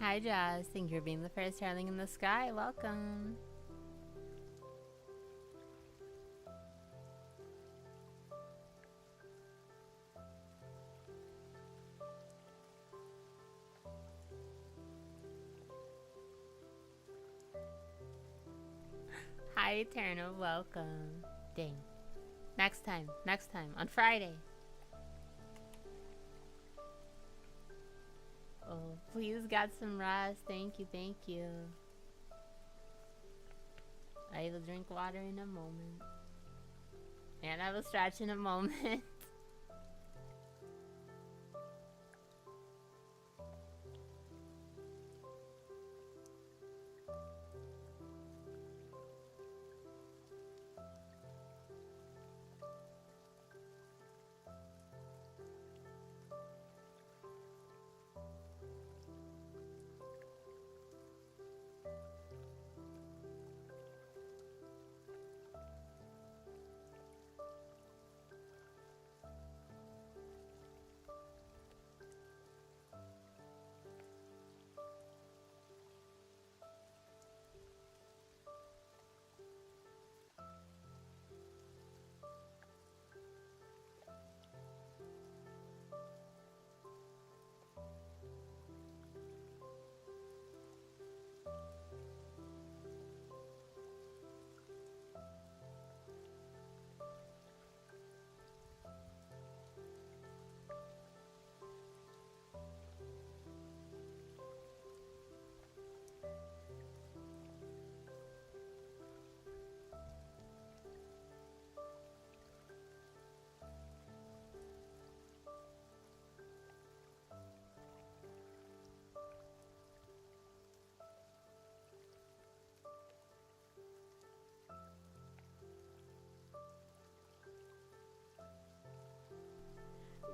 Hi, Jazz. Thank you for being the first darling in the sky. Welcome. Hi, Eternal. Welcome. Dang. Next time. On Friday. Oh, please got some rest. Thank you. I will drink water in a moment. And I will stretch in a moment.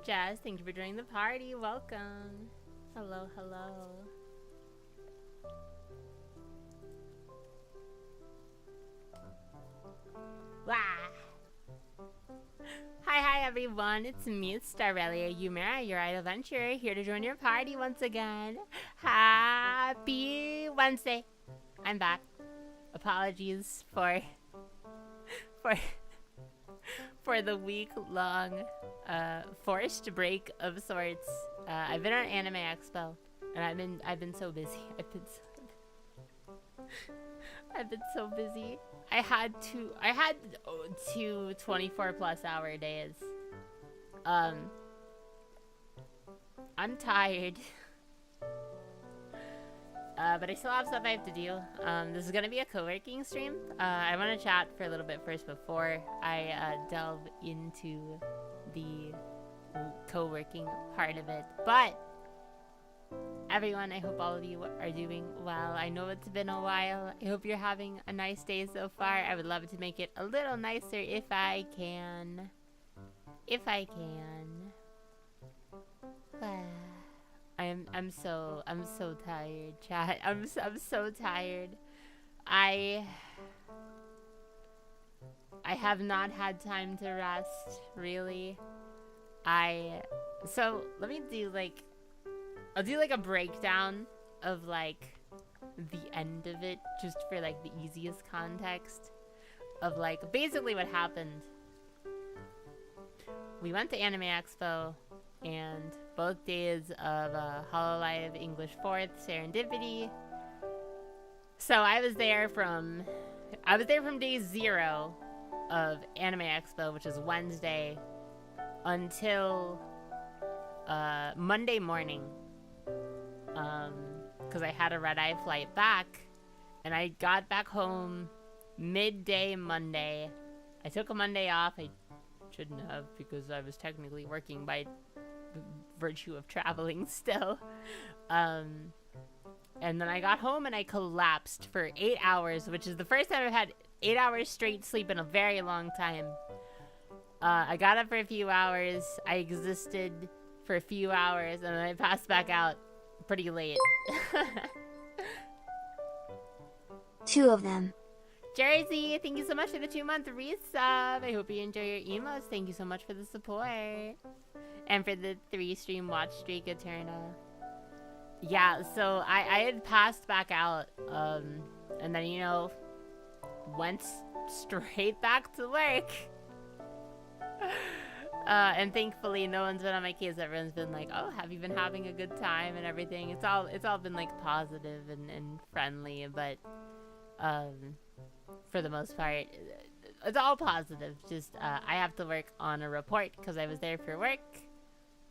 Jazz, thank you for joining the party. Welcome. Hello. Wah! Hi everyone, it's me, Starelia Yumera, your idolventurer, here to join your party once again. Happy Wednesday. I'm back. Apologies for the week-long forced break of sorts. I've been on Anime Expo, and I've been so busy. I've been so busy. I had two 24+ hour days. I'm tired. But I still have stuff I have to do. This is gonna be a co-working stream. I want to chat for a little bit first before I delve into the co-working part of it. But everyone, I hope all of you are doing well. I know it's been a while. I hope you're having a nice day so far. I would love to make it a little nicer if I can. I'm so tired, chat. I'm so tired. I have not had time to rest, really. So let me do I'll do a breakdown of the end of it, just for the easiest context of basically what happened. We went to Anime Expo, and both days of Hololive English 4th Serendipity. So I was there from day 0 of Anime Expo, which is Wednesday, until Monday morning, because I had a red-eye flight back, and I got back home midday Monday. I took a Monday off. I shouldn't have, because I was technically working by virtue of traveling still. And then I got home and I collapsed for 8 hours, which is the first time I've had 8 hours straight sleep in a very long time. I got up for a few hours, I existed for a few hours, and then I passed back out pretty late. 2 of them. Jersey, thank you so much for the 2-month resub. I hope you enjoy your emos. Thank you so much for the support. And for the 3-stream watch streak, Eterna. Yeah, so I had passed back out, and then, you know, went straight back to work. And thankfully no one's been on my case. Everyone's been like, oh, have you been having a good time and everything? It's all been like positive and friendly, but for the most part, it's all positive. Just I have to work on a report because I was there for work.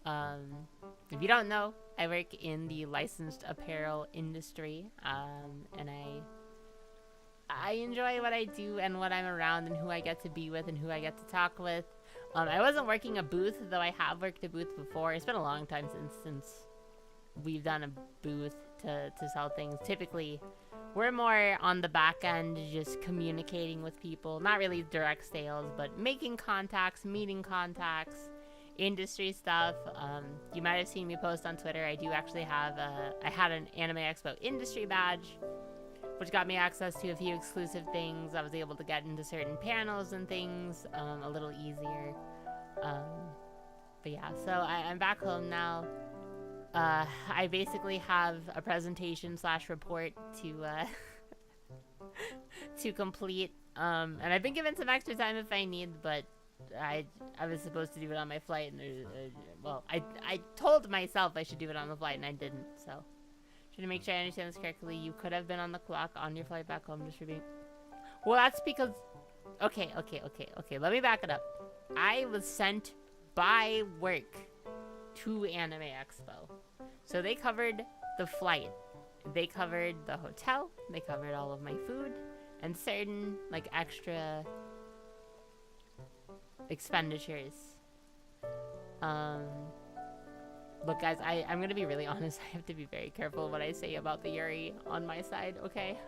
If you don't know, I work in the licensed apparel industry, and I enjoy what I do and what I'm around and who I get to be with and who I get to talk with. I wasn't working a booth, though I have worked a booth before. It's been a long time since we've done a booth to sell things. Typically, we're more on the back end, just communicating with people. Not really direct sales, but making contacts, meeting contacts, industry stuff. You might have seen me post on Twitter. I do actually have I had an Anime Expo industry badge, which got me access to a few exclusive things. I was able to get into certain panels and things a little easier. But yeah, so I'm back home now. I basically have a presentation / report to to complete. And I've been given some extra time if I need, but I was supposed to do it on my flight, and well, I told myself I should do it on the flight, and I didn't, so. To make sure I understand this correctly, you could have been on the clock on your flight back home just for being... Well, that's because... Okay, let me back it up. I was sent by work to Anime Expo. So they covered the flight. They covered the hotel. They covered all of my food. And certain, like, extra expenditures. Look, guys, I'm gonna be really honest. I have to be very careful what I say about the Yuri on my side, okay?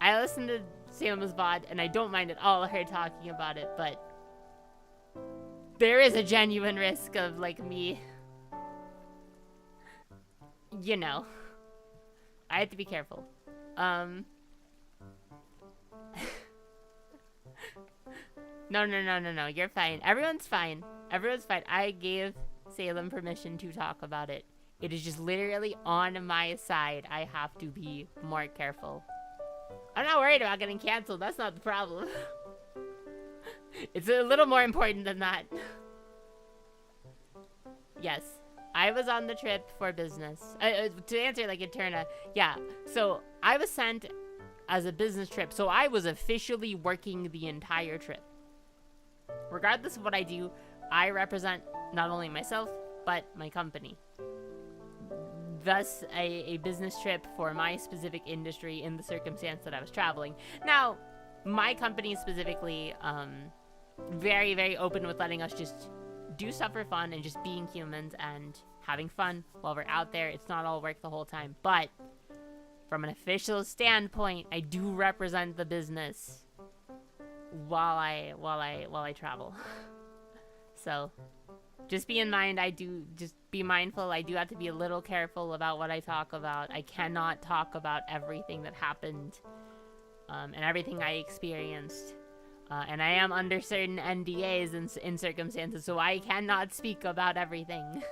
I listened to Salem's VOD, and I don't mind at all her talking about it, but there is a genuine risk of, like, me... You know. I have to be careful. No, you're fine. Everyone's fine. Everyone's fine. I gave Salem permission to talk about it. It is just literally on my side. I have to be more careful. I'm not worried about getting canceled. That's not the problem. It's a little more important than that. Yes, I was on the trip for business. To answer like Eterna, yeah. So I was sent as a business trip. So I was officially working the entire trip. Regardless of what I do, I represent not only myself, but my company. Thus, a business trip for my specific industry in the circumstance that I was traveling. Now, my company specifically, very, very open with letting us just do stuff for fun and just being humans and having fun while we're out there. It's not all work the whole time, but from an official standpoint, I do represent the business while I travel. So just be in mind, just be mindful. I do have to be a little careful about what I talk about. I cannot talk about everything that happened and everything I experienced. And I am under certain NDAs in circumstances, so I cannot speak about everything.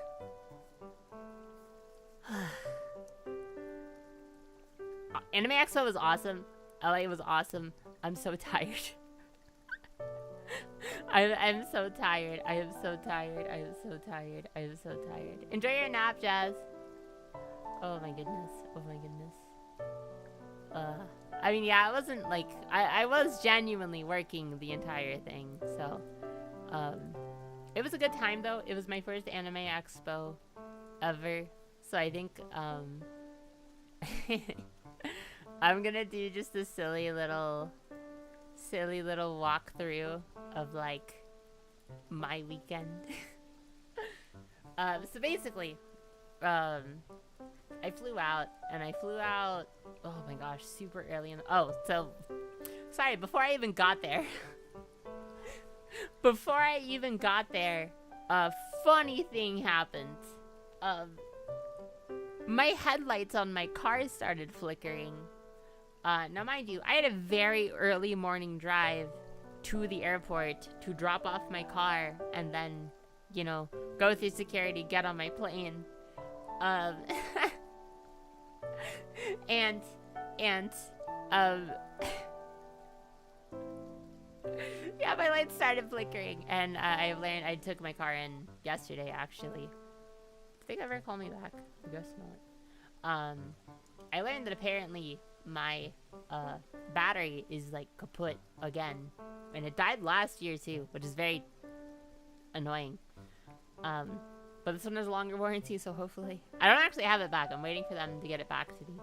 Anime Expo was awesome. LA was awesome. I'm so tired. I'm so tired. I am so tired. I am so tired. I am so tired. Enjoy your nap, Jazz. Oh my goodness. Oh my goodness. I mean, yeah, I wasn't like... I was genuinely working the entire thing, so... It was a good time, though. It was my first Anime Expo ever. So I think, I'm gonna do just a silly little walkthrough of, like, my weekend. So basically, I flew out, oh my gosh, super early in the, sorry, before I even got there, a funny thing happened. My headlights on my car started flickering. Now mind you, I had a very early morning drive to the airport to drop off my car and then, you know, go through security, get on my plane. Um, and, um, yeah, my lights started flickering, and I took my car in yesterday, actually. Think ever call me back? I guess not. I learned that apparently my battery is like kaput again, and it died last year too, which is very annoying. But this one has a longer warranty, so hopefully I don't actually have it back. I'm waiting for them to get it back to me.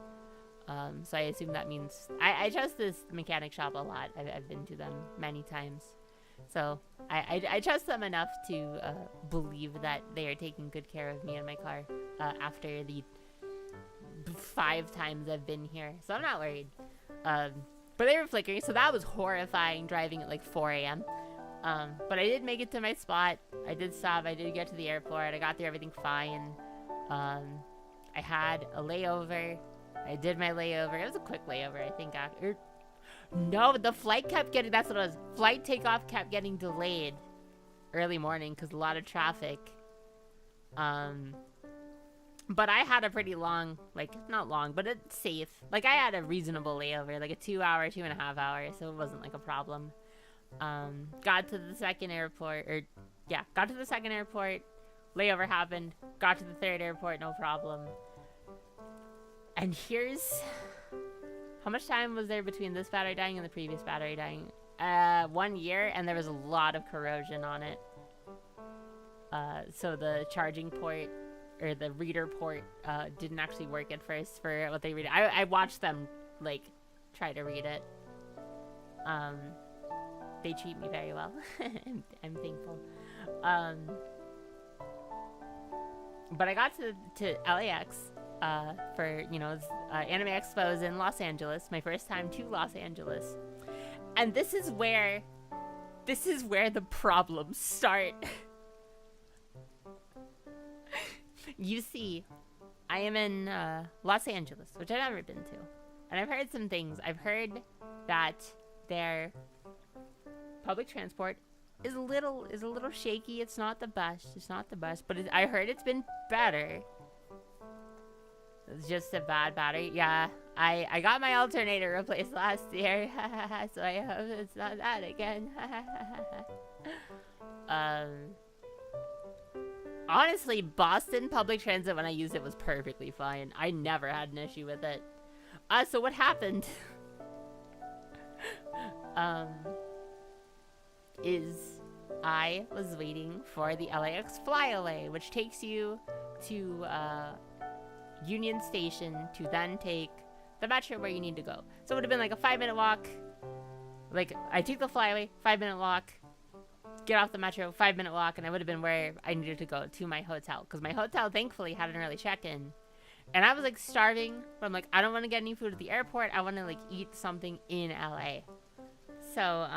So I assume that means I trust this mechanic shop a lot. I've been to them many times. So I trust them enough to believe that they are taking good care of me and my car after the 5 times I've been here. So I'm not worried. But they were flickering, so that was horrifying driving at like 4 a.m. But I did make it to my spot. I did stop. I did get to the airport. I got there, everything fine. I had a layover. I did my layover. It was a quick layover, I think. No, the flight kept getting, that's what it was. Flight takeoff kept getting delayed early morning because a lot of traffic. But I had a pretty long, like, not long, but it's safe. Like, I had a reasonable layover, like a 2-hour, 2.5 hours, so it wasn't like a problem. Got to the second airport, got to the second airport, layover happened, got to the third airport, no problem. And here's, how much time was there between this battery dying and the previous battery dying? 1 year, and there was a lot of corrosion on it. So the charging port, or the reader port, didn't actually work at first for what they read. I watched them, like, try to read it. They treat me very well. I'm thankful. But I got to LAX, for, you know, Anime Expos in Los Angeles, my first time to Los Angeles. And this is where the problems start. You see, I am in Los Angeles, which I've never been to. And I've heard some things. I've heard that their public transport is a little shaky. It's not the best. But I heard it's been better. It's just a bad battery. Yeah, I got my alternator replaced last year. So I hope it's not that again. Honestly, Boston public transit, when I used it, was perfectly fine. I never had an issue with it. So what happened is I was waiting for the LAX flyaway, which takes you to Union Station to then take the metro where you need to go. So it would have been like a 5-minute walk. Like, I took the flyaway, 5-minute walk, get off the metro, 5-minute walk, and I would have been where I needed to go, to my hotel. Because my hotel, thankfully, had an early check-in. And I was, like, starving. But I'm like, I don't want to get any food at the airport. I want to, like, eat something in LA. So,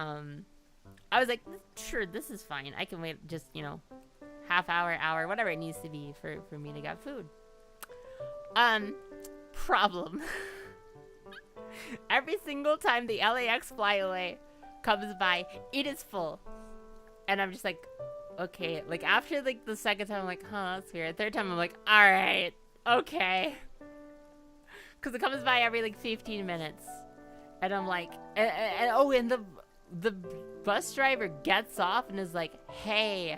I was like, sure, this is fine. I can wait just, you know, half hour, whatever it needs to be for me to get food. Problem. Every single time the LAX flyaway comes by, it is full. And I'm just like, okay. Like, after, like, the second time, I'm like, huh, that's weird. Third time, I'm like, alright, okay. Because it comes by every, like, 15 minutes. And I'm like, and the bus driver gets off and is like, hey,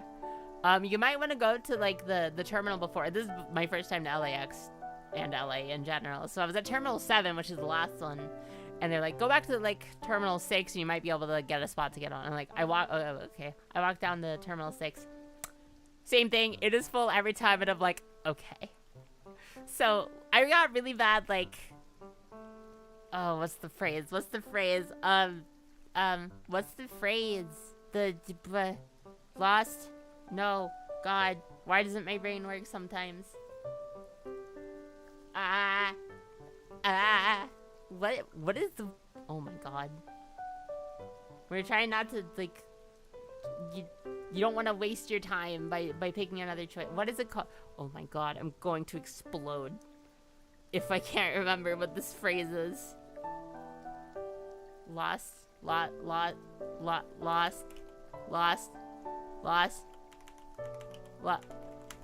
you might want to go to, like, the terminal before. This is my first time to LAX and LA in general. So I was at Terminal 7, which is the last one. And they're like, go back to, like, Terminal 6 and you might be able to, like, get a spot to get on. And, like, I walk down to Terminal 6. Same thing. It is full every time. And I'm like, okay. So I got really bad, like, oh, what's the phrase? Lost? No. God. Why doesn't my brain work sometimes? What is the, oh my god. We're trying not to, like, you don't want to waste your time by picking another choice. What is it called? Oh my god, I'm going to explode if I can't remember what this phrase is. Lost.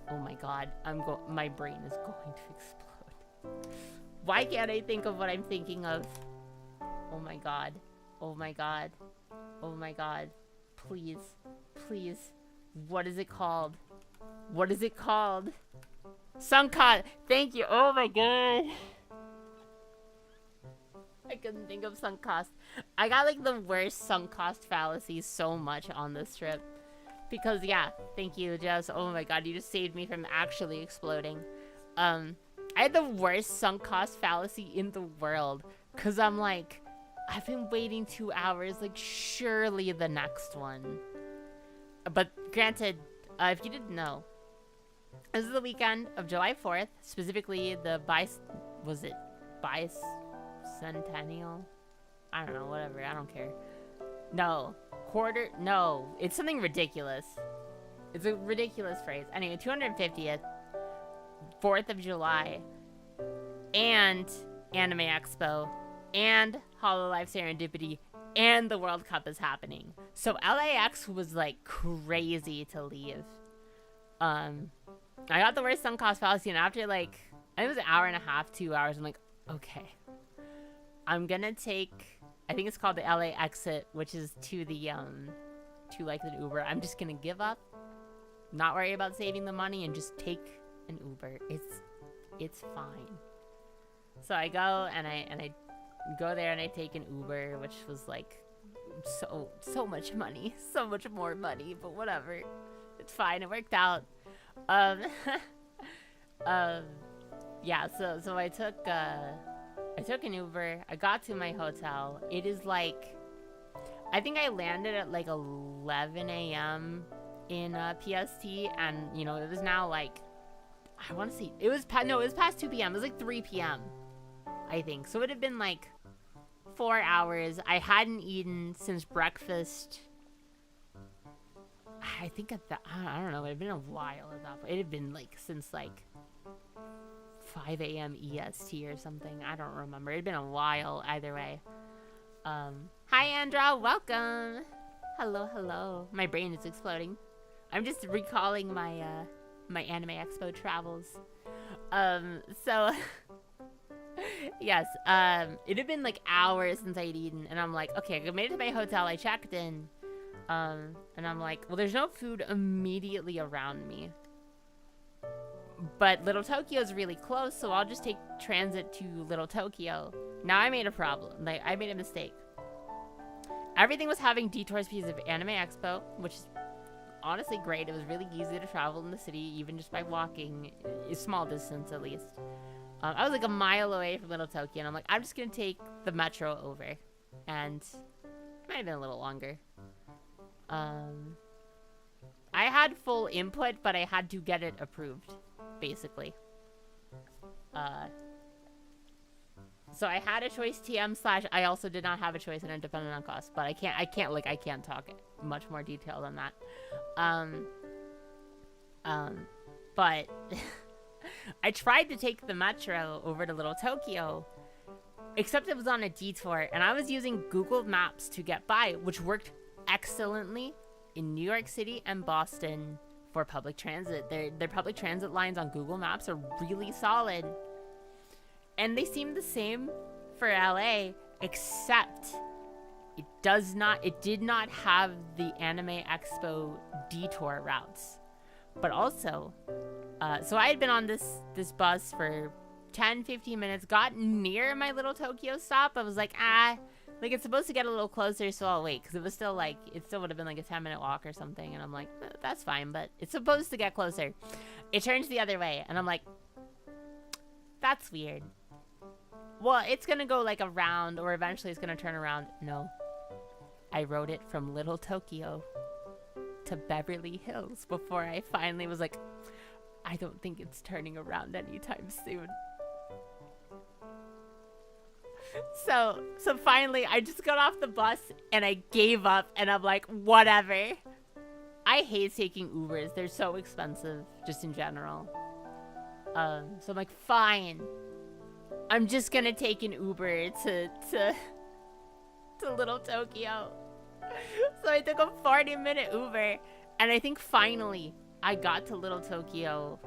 Oh my god, my brain is going to explode. Why can't I think of what I'm thinking of? Oh my god. Oh my god. Oh my god. Please. Please. What is it called? What is it called? Sunk cost. Thank you. Oh my god. I couldn't think of sunk cost. I got like the worst sunk cost fallacy so much on this trip. Because yeah, thank you, Jess. Oh my god, you just saved me from actually exploding. I had the worst sunk cost fallacy in the world. Cause I'm like, I've been waiting 2 hours, like surely the next one. But granted, if you didn't know, this is the weekend of July 4th, specifically the bicentennial? I don't know, whatever, I don't care. No, it's something ridiculous. It's a ridiculous phrase. Anyway, 250th, 4th of July, and Anime Expo, and Hololive Serendipity, and the World Cup is happening. So LAX was like crazy to leave. I got the worst sunk cost fallacy, and after like, I think it was an hour and a half, 2 hours, I'm like, okay. I'm gonna take, I think it's called the LA exit, which is to the, to like an Uber. I'm just gonna give up, not worry about saving the money, and just take an Uber. It's fine. So I go, and I go there, and I take an Uber, which was like, so much money. So much more money, but whatever. It's fine, it worked out. Yeah, so I took an Uber. I got to my hotel. It is like, I think I landed at like 11 a.m. in PST, and you know, it was now like, I want to see, it was past 2 p.m. It was like 3 p.m. I think. So it would have been like 4 hours. I hadn't eaten since breakfast. I think I don't know, it had been a while at that point. It had been like since like 5 a.m. EST or something. I don't remember. It had been a while either way. Hi Andra, welcome. Hello. My brain is exploding. I'm just recalling my my Anime Expo travels. So yes, it had been like hours since I'd eaten, and I'm like, okay, I made it to my hotel, I checked in, and I'm like, well, there's no food immediately around me, but Little Tokyo is really close, so I'll just take transit to Little Tokyo. Now I made a problem, like I made a mistake. Everything was having detours because of Anime Expo, which is honestly great. It was really easy to travel in the city, even just by walking, a small distance at least. I was like a mile away from Little Tokyo, and I'm like, I'm just gonna take the metro over, and it might have been a little longer. I had full input, but I had to get it approved, basically. So I had a choice TM / I also did not have a choice and it depended on cost, but I can't talk much more detail than that. But I tried to take the metro over to Little Tokyo, except it was on a detour, and I was using Google Maps to get by, which worked excellently in New York City and Boston for public transit. Their public transit lines on Google Maps are really solid. And they seem the same for LA, except it did not have the Anime Expo detour routes. But also, so I had been on this bus for 10-15 minutes, got near my Little Tokyo stop. I was like, like it's supposed to get a little closer, so I'll wait, because it was still like, it still would have been like a 10-minute walk or something, and I'm like, that's fine, but it's supposed to get closer. It turns the other way, and I'm like, that's weird. Well, it's gonna go like around, or eventually it's gonna turn around. No, I rode it from Little Tokyo to Beverly Hills before I finally was like, I don't think it's turning around anytime soon. So finally I just got off the bus and I gave up, and I'm like, whatever. I hate taking Ubers. They're so expensive just in general. So I'm like, fine. I'm just gonna take an Uber to Little Tokyo. So I took a 40-minute Uber, and I think finally I got to Little Tokyo,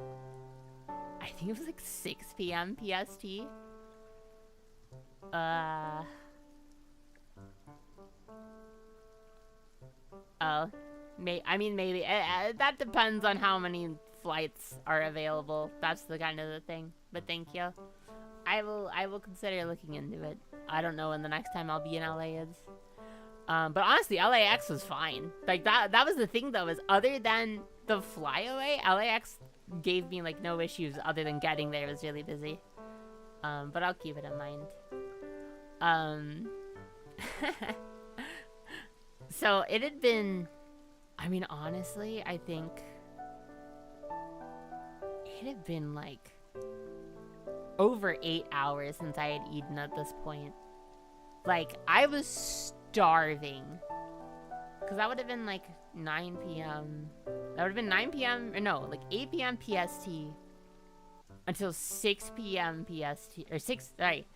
I think it was like 6 p.m. PST. Oh, maybe. That depends on how many flights are available. That's the kind of the thing. But thank you. I will consider looking into it. I don't know when the next time I'll be in LA is. But honestly, LAX was fine. Like that was the thing though, is other than the flyaway, LAX gave me like no issues other than getting there. It was really busy. But I'll keep it in mind. So it had been, I mean, honestly, I think it had been like over 8 hours since I had eaten at this point. Like, I was starving. Because that would have been like 9 p.m. That would have been 9 p.m. Or no, like 8 p.m. PST until 6 p.m. PST. Or 8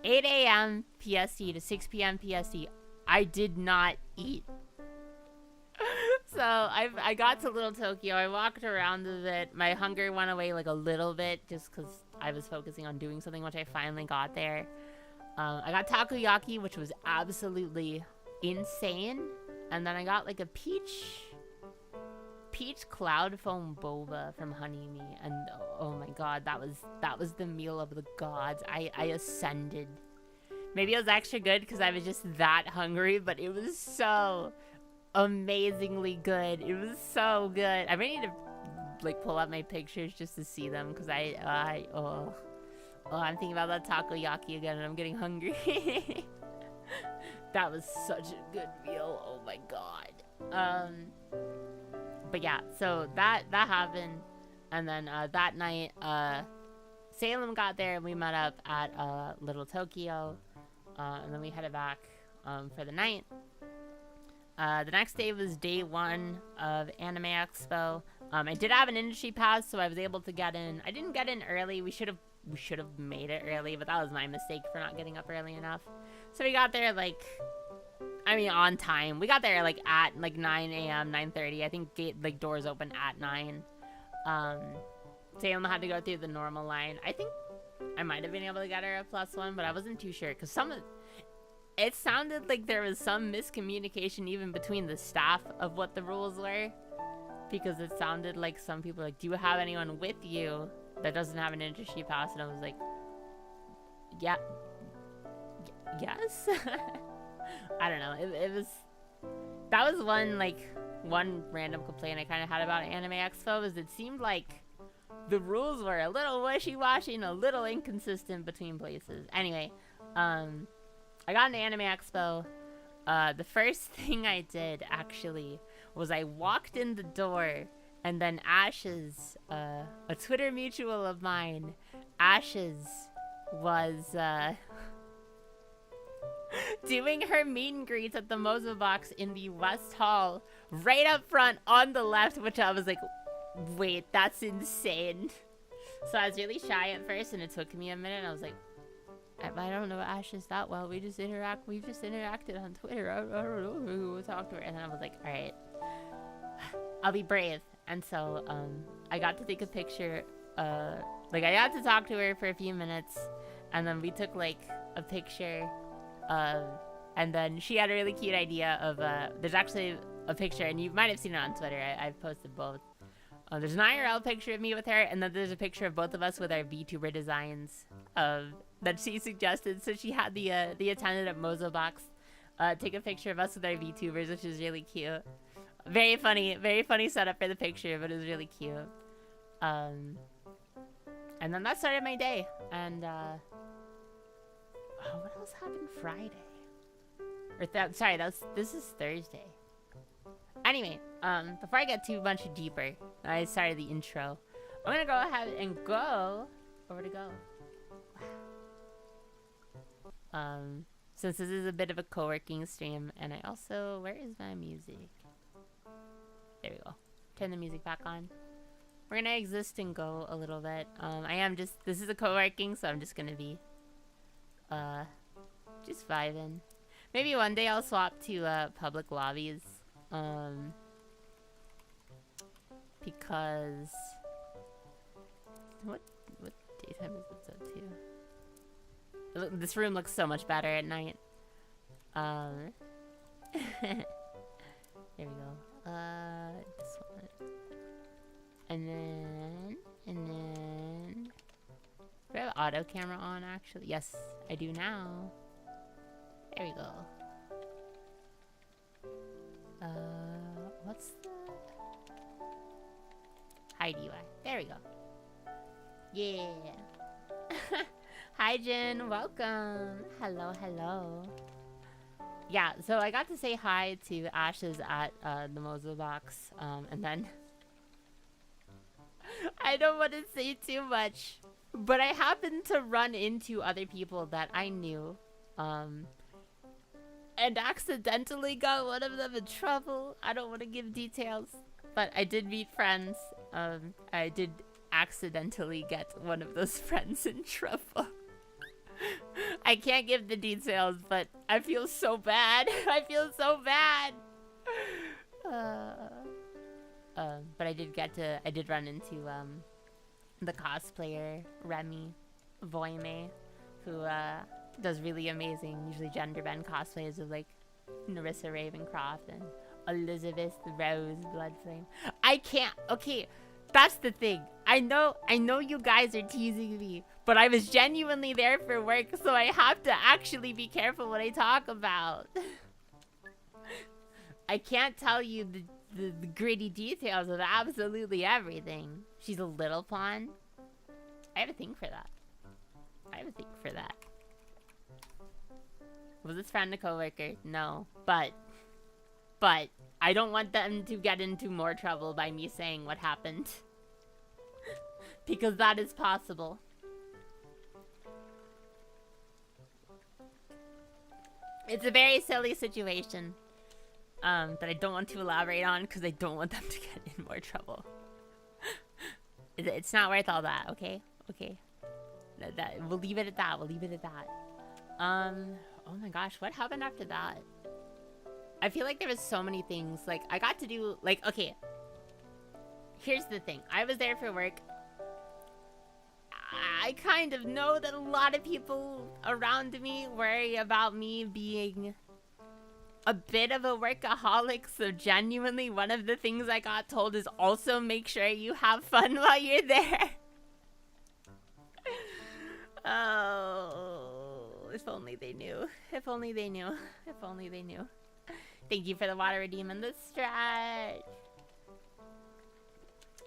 a.m. PST to 6 p.m. PST. I did not eat. So I got to Little Tokyo. I walked around a bit. My hunger went away like a little bit just because I was focusing on doing something once I finally got there. I got takoyaki, which was absolutely insane. And then I got like a peach cloud foam boba from Honey Me. And oh my god, that was the meal of the gods. I ascended. Maybe it was extra good because I was just that hungry, but it was so amazingly good. It was so good. I may need to like pull up my pictures just to see them because I'm thinking about that takoyaki again and I'm getting hungry. That was such a good meal. Oh my god. But yeah, so that happened, and then that night Salem got there and we met up at Little Tokyo, and then we headed back for the night. The next day was day 1 of Anime Expo. I did have an industry pass, so I was able to get in. I didn't get in early. We should have made it early, but that was my mistake for not getting up early enough. So we got there on time. We got there at 9 a.m., 9:30. I think doors open at 9. Salem had to go through the normal line. I think I might have been able to get her a +1, but I wasn't too sure because it sounded like there was some miscommunication even between the staff of what the rules were, because it sounded like some people were like, do you have anyone with you that doesn't have an industry pass? And I was like, yeah, yes. I don't know. That was one random complaint I kind of had about Anime Expo, is it seemed like the rules were a little wishy-washy and a little inconsistent between places. Anyway, I got into Anime Expo. The first thing I did, actually, was I walked in the door, and then Ashes, a Twitter mutual of mine, Ashes, was doing her meet and greets at the Moza box in the West Hall, right up front on the left, which I was like, wait, that's insane. So I was really shy at first, and it took me a minute, and I was like, I don't know Ashes that well. We've just interacted on Twitter. I don't know who will talk to her. And then I was like, all right, I'll be brave. And so I got to take a picture. I got to talk to her for a few minutes, and then we took a picture. And then she had a really cute idea of there's actually a picture, and you might have seen it on Twitter. I've posted both. There's an IRL picture of me with her, and then there's a picture of both of us with our VTuber designs that she suggested. So she had the attendant at Mozo Box take a picture of us with our VTubers, which is really cute. Very funny setup for the picture, but it was really cute. And then that started my day. And what else happened Friday? This is Thursday. Anyway, before I get too much deeper, I started the intro. I'm gonna go ahead and go over to Go. Since this is a bit of a co-working stream, and I also, where is my music? There we go. Turn the music back on. We're gonna exist and Go a little bit. This is a co-working, so I'm just gonna be, just vibing. Maybe one day I'll swap to, public lobbies. because what daytime is it set to? This room looks so much better at night. There we go. This one. And then do I have auto camera on actually? Yes, I do now. There we go. What's the hide UI? There we go. Yeah. Hi Jen, welcome. Hello, hello. Yeah, so I got to say hi to Ashes at the Mozo box, and then I don't want to say too much, but I happened to run into other people that I knew, and accidentally got one of them in trouble. I don't want to give details, but I did meet friends. I did accidentally get one of those friends in trouble. I can't give the details, but I feel so bad. I feel so bad. But I did run into the cosplayer Remy Voime, who does really amazing, usually gender bend cosplays of like Narissa Ravencroft and Elizabeth Rose Bloodflame. I can't. Okay, that's the thing. I know you guys are teasing me, but I was genuinely there for work, so I have to actually be careful what I talk about. I can't tell you the gritty details of absolutely everything. She's a little pawn. I have a thing for that. Was this friend a coworker? No, but I don't want them to get into more trouble by me saying what happened. Because that is possible. It's a very silly situation that I don't want to elaborate on because I don't want them to get in more trouble. It's not worth all that, okay? Okay. We'll leave it at that. Oh my gosh, what happened after that? I feel like there was so many things. Like, I got to do, like, okay. Here's the thing. I was there for work. I kind of know that a lot of people around me worry about me being a bit of a workaholic, so genuinely one of the things I got told is also make sure you have fun while you're there. Oh, if only they knew. If only they knew. If only they knew. Thank you for the water redeem and the stretch.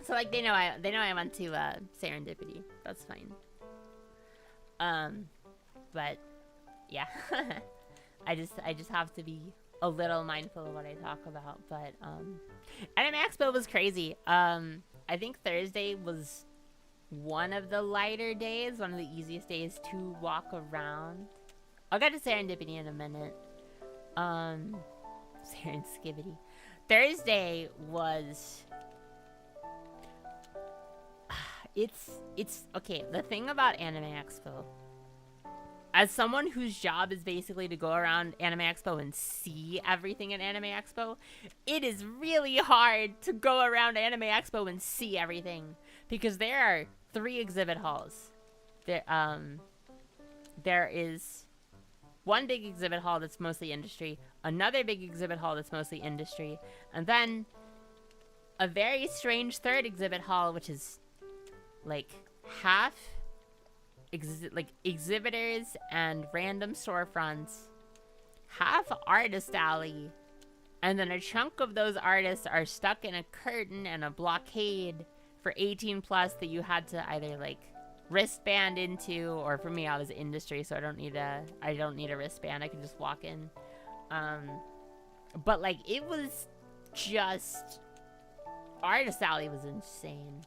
So like they know I went to Serendipity. That's fine. But yeah. I just have to be a little mindful of what I talk about. But Anime Expo was crazy. I think Thursday was one of the lighter days, one of the easiest days to walk around. I'll get to Serendipity in a minute. Serendipity. Thursday was it's okay. The thing about Anime Expo, as someone whose job is basically to go around Anime Expo and see everything at Anime Expo, it is really hard to go around Anime Expo and see everything because there are 3 exhibit halls. There is one big exhibit hall that's mostly industry, another big exhibit hall that's mostly industry, and then a very strange third exhibit hall, which is like half exhibitors and random storefronts, half artist alley, and then a chunk of those artists are stuck in a curtain and a blockade for 18 plus that you had to either like wristband into, or for me I was industry, so I don't need a wristband. I can just walk in. But like it was just, artist alley was insane.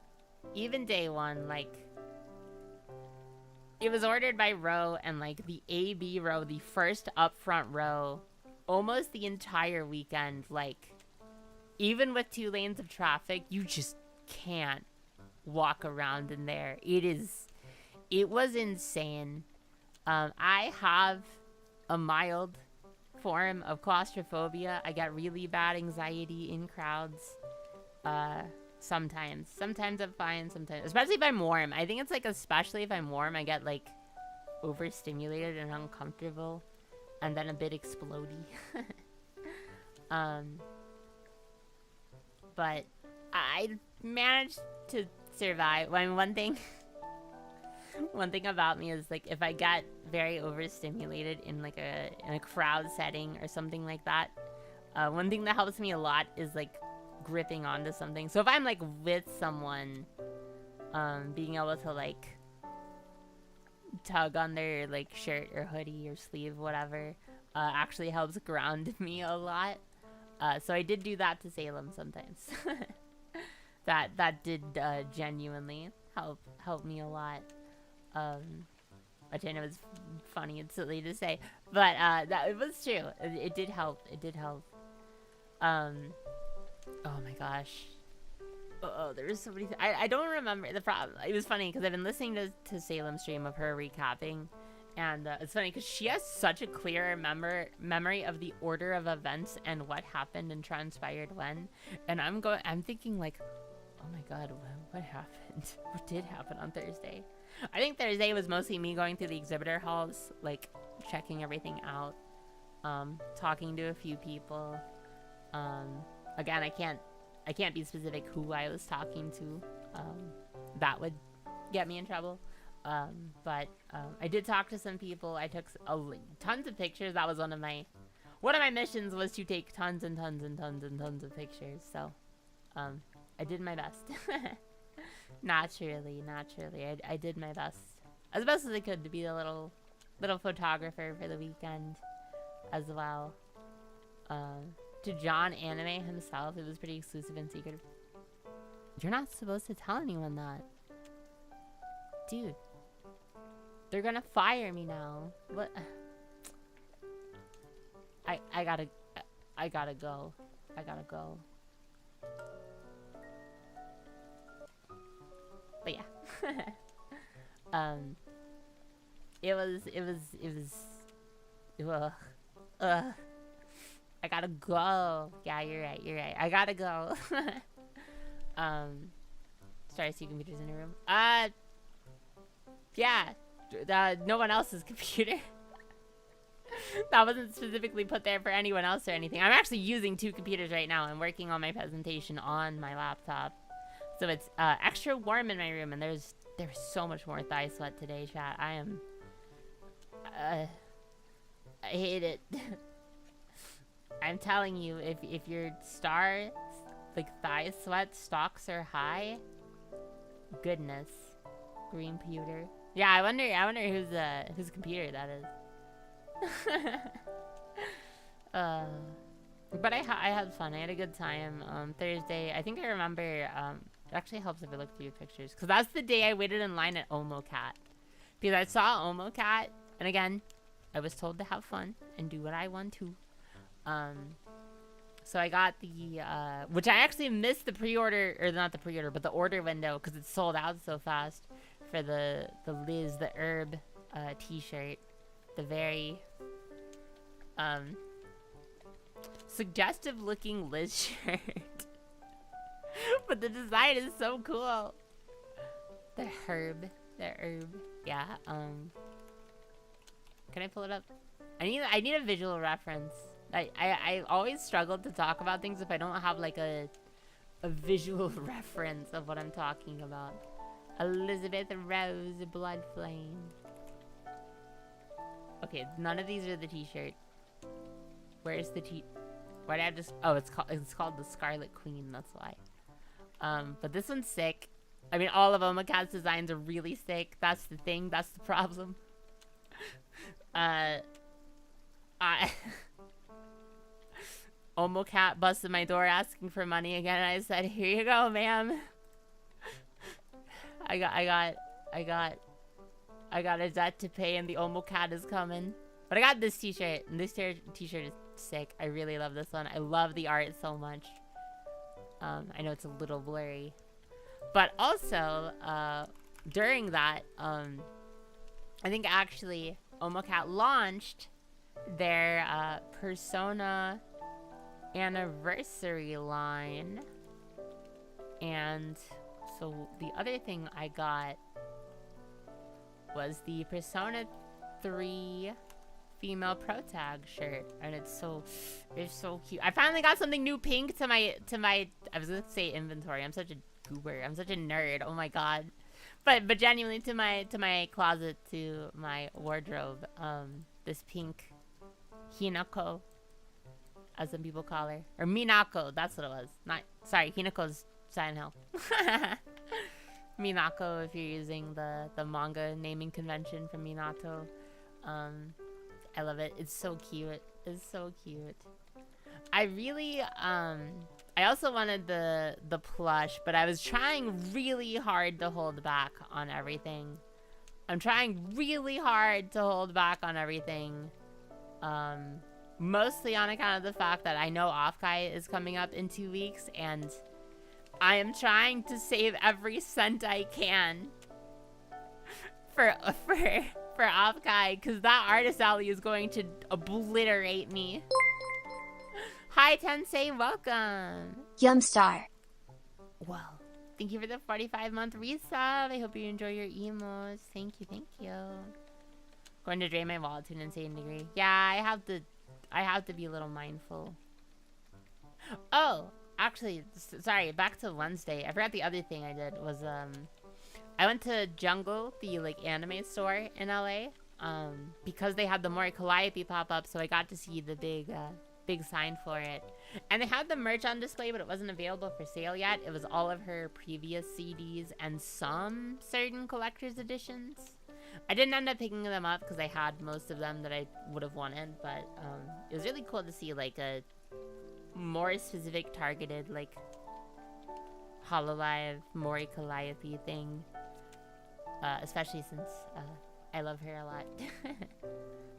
Even day one, like it was ordered by row, and like the AB row, the first up front row, almost the entire weekend, like even with 2 lanes of traffic, you just can't walk around in there. It was insane. I have a mild form of claustrophobia. I get really bad anxiety in crowds. Sometimes I'm fine. Sometimes, especially if I'm warm. I think it's like especially if I'm warm, I get like overstimulated and uncomfortable, and then a bit explodey. But I managed to survive. I mean, one thing about me is like if I get very overstimulated in like in a crowd setting or something like that, one thing that helps me a lot is like gripping onto something. So if I'm like with someone, being able to like tug on their like shirt or hoodie or sleeve, whatever, actually helps ground me a lot. So I did do that to Salem sometimes. that did genuinely help me a lot. Which I know is funny and silly to say, but that it was true. It did help. It did help. Oh my gosh. Oh, there was so many. I don't remember the problem. It was funny because I've been listening to Salem's stream of her recapping, and it's funny because she has such a clear memory of the order of events and what happened and transpired when. And I'm thinking like, oh my god, what happened? What did happen on Thursday? I think Thursday was mostly me going through the exhibitor halls, like checking everything out, talking to a few people. Again, I can't be specific who I was talking to. That would get me in trouble. But I did talk to some people. I took tons of pictures. That was one of my missions, was to take tons and tons and tons and tons of pictures. So I did my best. Naturally. I did my best. As best as I could to be the little photographer for the weekend as well. To John Anime himself, it was pretty exclusive and secretive. You're not supposed to tell anyone that. Dude. They're gonna fire me now. What? I gotta go. I gotta go. But yeah. It was I gotta go. Yeah, you're right. I gotta go. Sorry, I see computers in the room. Yeah. No one else's computer. That wasn't specifically put there for anyone else or anything. I'm actually using 2 computers right now. I'm working on my presentation on my laptop. So it's extra warm in my room, and there's so much more thigh sweat today, chat. I hate it. I'm telling you, if your star, like thigh sweat stocks are high, goodness, green computer. Yeah, I wonder whose computer that is. But I had fun. I had a good time. Thursday, I think I remember. It actually helps if I look through your pictures, because that's the day I waited in line at Omocat, because I saw Omocat, and again, I was told to have fun and do what I want to. So I got the which I actually missed the pre-order, or not the pre-order, but the order window, because it's sold out so fast for the Liz the Herb t-shirt, the very suggestive looking Liz shirt. But the design is so cool. The herb. Yeah. Can I pull it up? I need a visual reference. I always struggle to talk about things if I don't have like a visual reference of what I'm talking about. Elizabeth Rose Blood Flame. Okay, none of these are the t-shirt. Where's the why did I just... Oh, it's called the Scarlet Queen, that's why. But this one's sick. I mean, all of Omocat's designs are really sick. That's the thing. That's the problem. Omocat busted my door asking for money again, and I said, "Here you go, ma'am. I got a debt to pay, and the Omocat is coming." But I got this t-shirt, and this t-shirt is sick. I really love this one. I love the art so much. I know it's a little blurry, but also during that, I think actually Omocat launched their Persona anniversary line. And so the other thing I got was the Persona 3 female pro tag shirt, and it's so cute. I finally got something new pink to my I was gonna say inventory. I'm such a goober. I'm such a nerd. Oh my god. But genuinely to my closet, to my wardrobe, this pink Hinako, as some people call her, or Minako, that's what it was. Not, sorry, Hinako's Silent Hill. Minako, if you're using the manga naming convention from Minato. I love it. It's so cute. It's so cute. I really, I also wanted the plush, but I was trying really hard to hold back on everything. I'm trying really hard to hold back on everything. Mostly on account of the fact that I know Offkai is coming up in 2 weeks, and I am trying to save every cent I can for Offkai, because that artist alley is going to obliterate me. Hi, Tensei, welcome. Yumstar. Well, thank you for the 45-month resub. I hope you enjoy your emos. Thank you, thank you. Going to drain my wallet to an insane degree. Yeah, I have to be a little mindful. Oh, actually, sorry, back to Wednesday. I forgot the other thing I did was, I went to Jungle, the like anime store in LA, because they had the Mori Calliope pop up, so I got to see the big sign for it. And they had the merch on display, but it wasn't available for sale yet. It was all of her previous CDs and some certain collector's editions. I didn't end up picking them up because I had most of them that I would have wanted, but it was really cool to see like a more specific targeted like Hololive Mori Calliope thing. Especially since I love her a lot.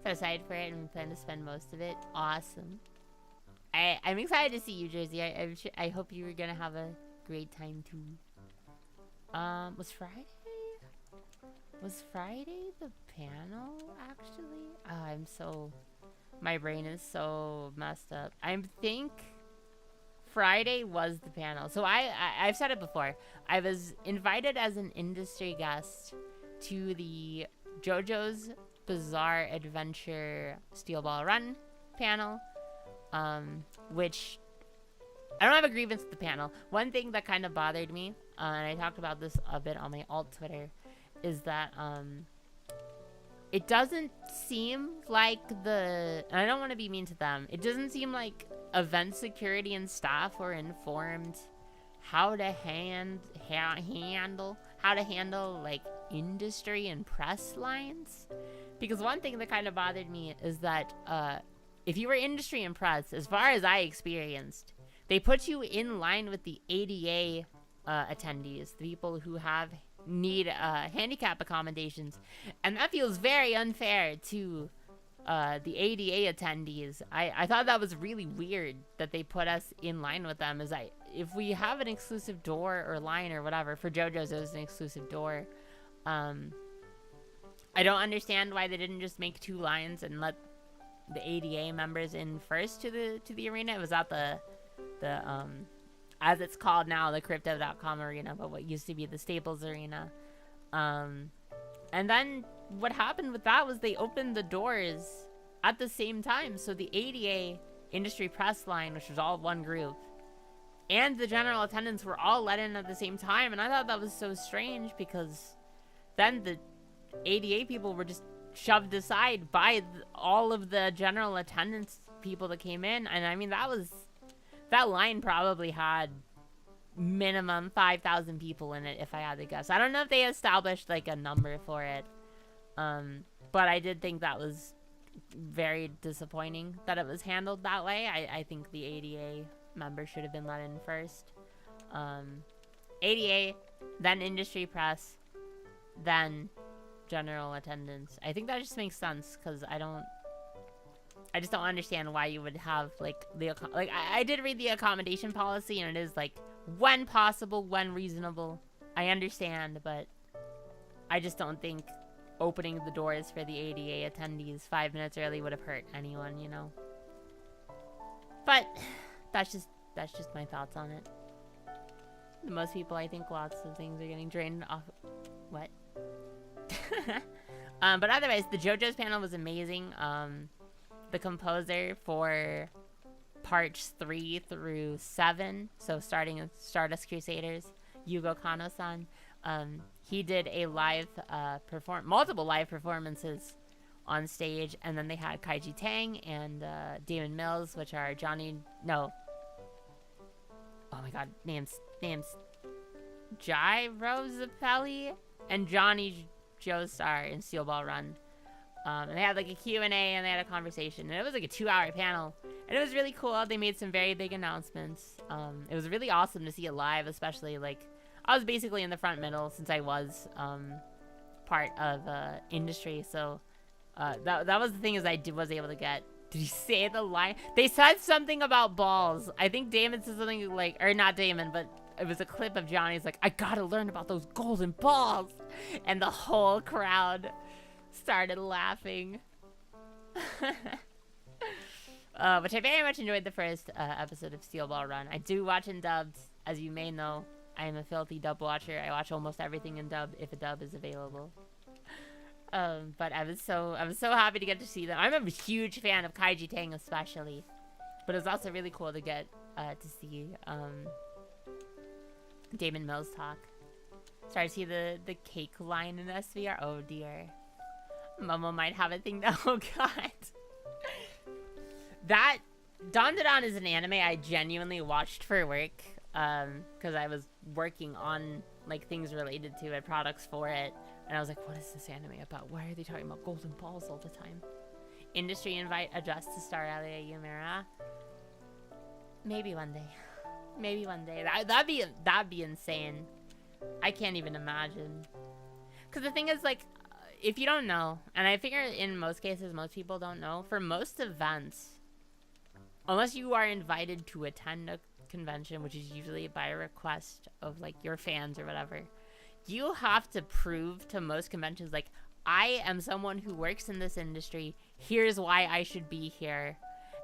Set aside for it and we plan to spend most of it. Awesome. I'm excited to see you, Jersey. I hope you were gonna have a great time too. Was Friday the panel actually? Oh, my brain is so messed up. I think Friday was the panel. So I've said it before. I was invited as an industry guest to the JoJo's Bizarre Adventure Steel Ball Run panel, which I don't have a grievance with the panel. One thing that kind of bothered me, and I talked about this a bit on my alt Twitter, is that it doesn't seem like and I don't want to be mean to them, it doesn't seem like event security and staff were informed how to handle like industry and press lines. Because one thing that kind of bothered me is that if you were industry and press, as far as I experienced, they put you in line with the ADA attendees, the people who need handicap accommodations, and that feels very unfair to the ADA attendees. I thought that was really weird that they put us in line with them. If we have an exclusive door or line or whatever, for JoJo's it was an exclusive door. I don't understand why they didn't just make 2 lines and let the ADA members in first to the arena. It was at the as it's called now, the Crypto.com arena, but what used to be the Staples arena. And then what happened with that was they opened the doors at the same time. So the ADA industry press line, which was all one group, and the general attendants were all let in at the same time. And I thought that was so strange, because then the ADA people were just shoved aside by all of the general attendance people that came in. And I mean, that line probably had minimum 5,000 people in it, if I had to guess. I don't know if they established like a number for it, but I did think that was very disappointing that it was handled that way. I think the ADA member should have been let in first. ADA, then industry press, then general attendance. I think that just makes sense, because I just don't understand why you would have like I did read the accommodation policy, and it is like when possible, when reasonable. I understand, but I just don't think opening the doors for the ADA attendees 5 minutes early would have hurt anyone, you know. But that's just my thoughts on it. Most people, I think lots of things are getting drained off. What? But otherwise, the JoJo's panel was amazing. The composer for parts 3 through 7, so starting with Stardust Crusaders, Yugo Kano-san, he did a multiple live performances on stage, and then they had Kaiji Tang and Damon Mills, which are oh my god, names Gyro Zappelli and Johnny Joestar in Steel Ball Run. And they had like a Q&A and they had a conversation, and it was like a 2-hour panel, and it was really cool. They made some very big announcements. It was really awesome to see it live, especially like I was basically in the front middle since I was part of industry, so that was the thing, is I was able to get. Did he say the line? They said something about balls. I think Damon said something like, or not Damon, but it was a clip of Johnny's like, I gotta learn about those golden balls, and the whole crowd started laughing. Which I very much enjoyed the first episode of Steel Ball Run. I do watch in dubbed, as you may know. I am a filthy dub watcher. I watch almost everything in dub if a dub is available. But I was so happy to get to see them. I'm a huge fan of Kaiji Tang especially, but it was also really cool to get to see Damon Mills talk. Sorry to see the cake line in SVR. Oh dear, Momo might have a thing. Oh god, that Dandadan is an anime I genuinely watched for work, because I was working on like things related to it, products for it. And I was like, what is this anime about? Why are they talking about golden balls all the time? Industry invite addressed to Starelia Yumera. Maybe one day. Maybe one day. That'd be insane. I can't even imagine. Because the thing is, like, if you don't know, and I figure in most cases most people don't know, for most events, unless you are invited to attend a convention, which is usually by a request of like your fans or whatever, you have to prove to most conventions, like, I am someone who works in this industry. Here's why I should be here.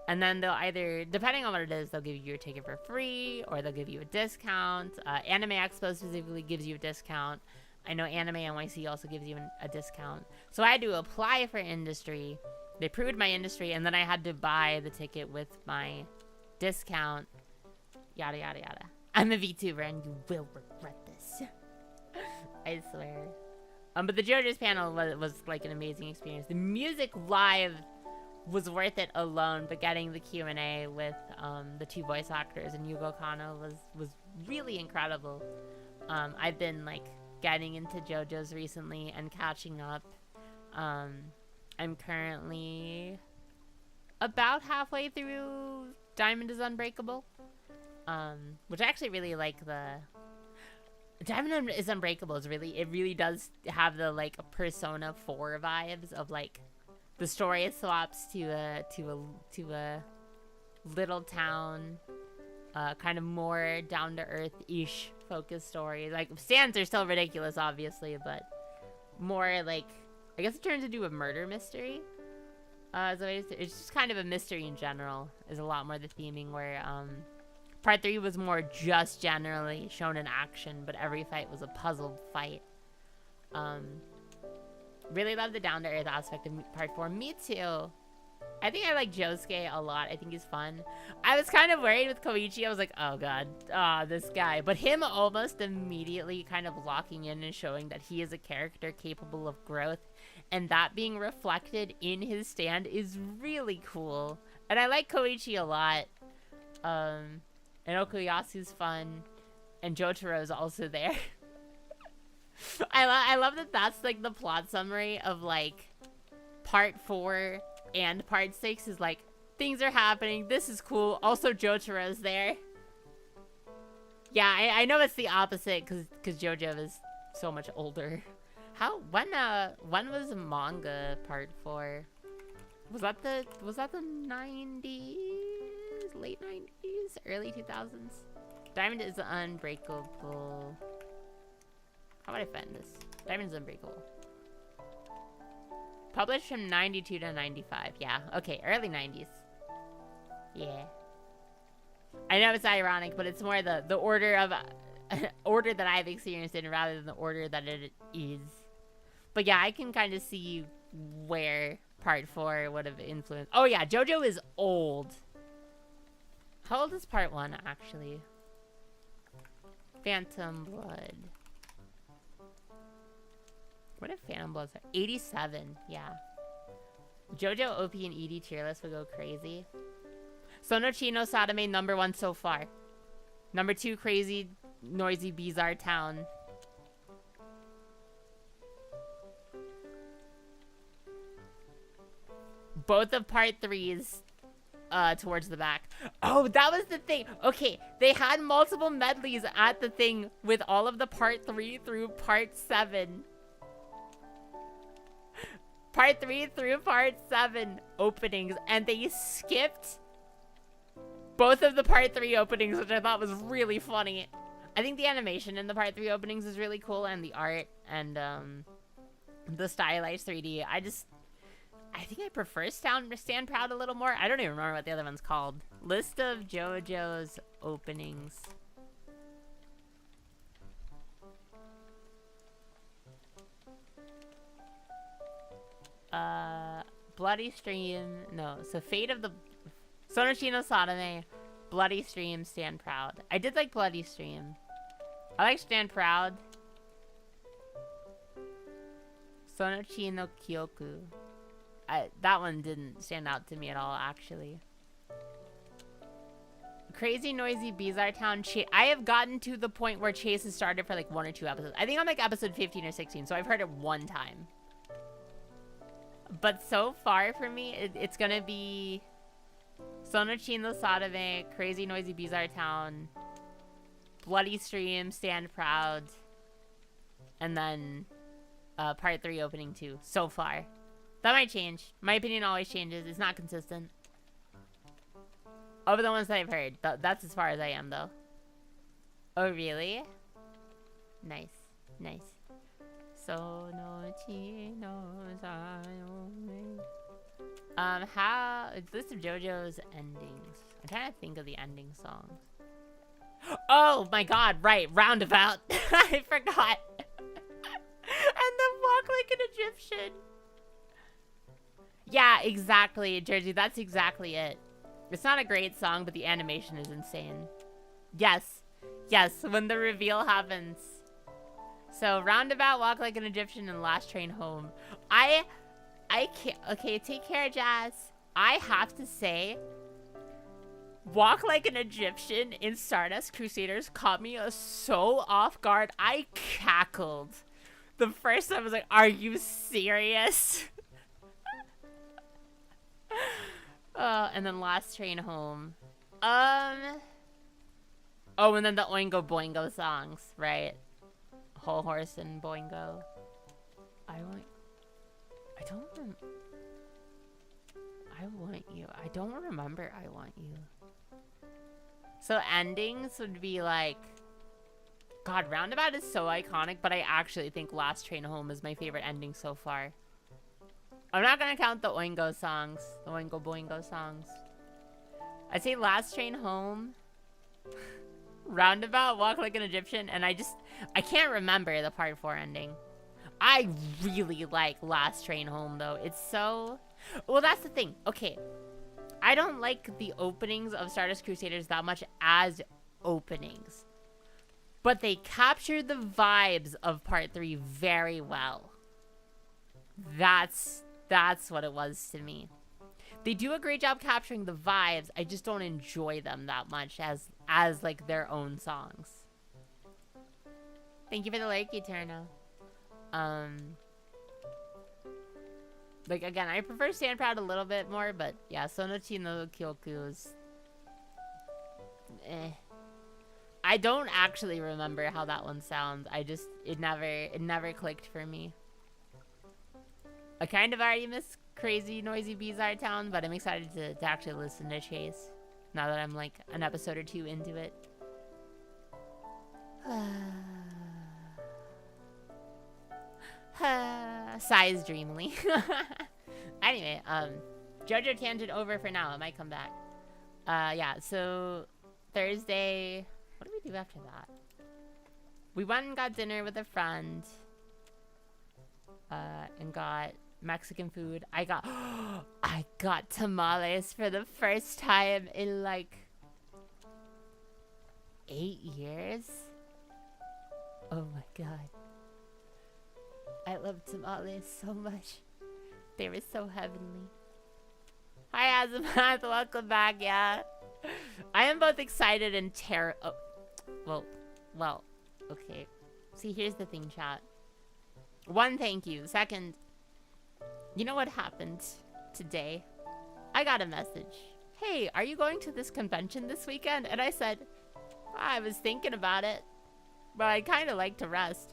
And then they'll either, depending on what it is, they'll give you your ticket for free, or they'll give you a discount. Anime Expo specifically gives you a discount. I know Anime NYC also gives you a discount. So I had to apply for industry. They approved my industry, and then I had to buy the ticket with my discount. Yada, yada, yada. I'm a VTuber, and you will regret this. I swear. But the JoJo's panel was like an amazing experience. The music live was worth it alone, but getting the Q&A with the 2 voice actors and Yugo Kano was really incredible. I've been like getting into JoJo's recently and catching up. I'm currently about halfway through Diamond is Unbreakable, which I actually really like. The Diamond is Unbreakable is it really does have the like Persona 4 vibes of like the story swaps to a little town, kind of more down to earth-ish focused story. Like stands are still ridiculous, obviously, but more like, I guess it turns into a murder mystery. So it's just kind of a mystery in general. Is a lot more the theming, where Part 3 was more just generally shown in action, but every fight was a puzzled fight. Really love the down-to-earth aspect of Part 4. Me too. I think I like Josuke a lot. I think he's fun. I was kind of worried with Koichi. I was like, oh god, this guy. But him almost immediately kind of locking in and showing that he is a character capable of growth, and that being reflected in his stand is really cool. And I like Koichi a lot. And Okuyasu's fun, and Jotaro's also there. I love that that's like the plot summary of like Part 4 and Part 6 is like, things are happening, this is cool, also Jotaro's there. Yeah, I know it's the opposite because JoJo is so much older. When was manga Part 4? Was that the 90s? Late 90s? Early 2000s? Diamond is Unbreakable. How would I find this? Diamond is Unbreakable. Published from 92 to 95. Yeah, okay, early 90s. Yeah. I know it's ironic, but it's more the order of order that I've experienced in rather than the order that it is. But yeah, I can kind of see where part 4 would have influenced. Oh yeah, JoJo is old. How old is part 1 actually? Phantom Blood. What if Phantom Blood's 87? Yeah. JoJo, OP, and ED tier list would go crazy. Sonochino Sadame #1 so far. #2, Crazy Noisy Bizarre Town. Both of part 3's towards the back. Oh, that was the thing. Okay, they had multiple medleys at the thing with all of the part 3 through part 7. Part 3 through part 7 openings, and they skipped both of the part 3 openings, which I thought was really funny. I think the animation in the part 3 openings is really cool, and the art, and the stylized 3D. I think I prefer Stand Proud a little more. I don't even remember what the other one's called. List of JoJo's openings. Bloody Stream. No, so Fate of the... Sonochino Sadame, Bloody Stream, Stand Proud. I did like Bloody Stream. I like Stand Proud. Sonochino Kyoku. That one didn't stand out to me at all, actually. Crazy Noisy Bizarre Town. I have gotten to the point where Chase has started for like 1 or 2 episodes. I think I'm like episode 15 or 16, so I've heard it 1 time. But so far for me, it's gonna be Sonochino Sadame, Crazy Noisy Bizarre Town, Bloody Stream, Stand Proud, and then part 3 opening 2 so far. That might change. My opinion always changes. It's not consistent. Over the ones that I've heard. That's as far as I am, though. Oh, really? Nice. Nice. List of JoJo's endings. I'm trying to think of the ending songs. Oh my god, right. Roundabout. I forgot. And the Walk Like an Egyptian. Yeah, exactly, Jersey. That's exactly it. It's not a great song, but the animation is insane. Yes. Yes, when the reveal happens. So, Roundabout, Walk Like an Egyptian, and Last Train Home. I can't... Okay, take care, Jazz. I have to say, Walk Like an Egyptian in Stardust Crusaders caught me so off guard. I cackled. The first time I was like, are you serious? And then Last Train Home. Oh, and then the Oingo Boingo songs, right? Whole Horse and Boingo. I want you. I don't remember I Want You. So endings would be like... God, Roundabout is so iconic, but I actually think Last Train Home is my favorite ending so far. I'm not gonna count the Oingo songs. The Oingo Boingo songs. I'd say Last Train Home, Roundabout, Walk Like an Egyptian, and I can't remember the part 4 ending. I really like Last Train Home, though. It's so... Well, that's the thing. Okay. I don't like the openings of Stardust Crusaders that much as openings. But they captured the vibes of part 3 very well. That's what it was to me. They do a great job capturing the vibes. I just don't enjoy them that much as like their own songs. Thank you for the like, Eterno. Like again, I prefer Stand Proud a little bit more, but yeah, Sonochino Kyoku is I don't actually remember how that one sounds. It never clicked for me. I kind of already miss Crazy Noisy Bizarre Town, but I'm excited to actually listen to Chase now that I'm like an episode or 2 into it. Sighs dreamily. Anyway, JoJo tangent over for now. It might come back. Yeah, so Thursday... What do we do after that? we went and got dinner with a friend. And got Mexican food. I got tamales for the first time in like 8 years. Oh my god. I love tamales so much. They were so heavenly. Hi Azamat, welcome back, yeah. I am both excited and well, okay. See, here's the thing, chat. One, thank you. Second, you know what happened today? I got a message. Hey, are you going to this convention this weekend? And I said, I was thinking about it, but I'd kind of like to rest.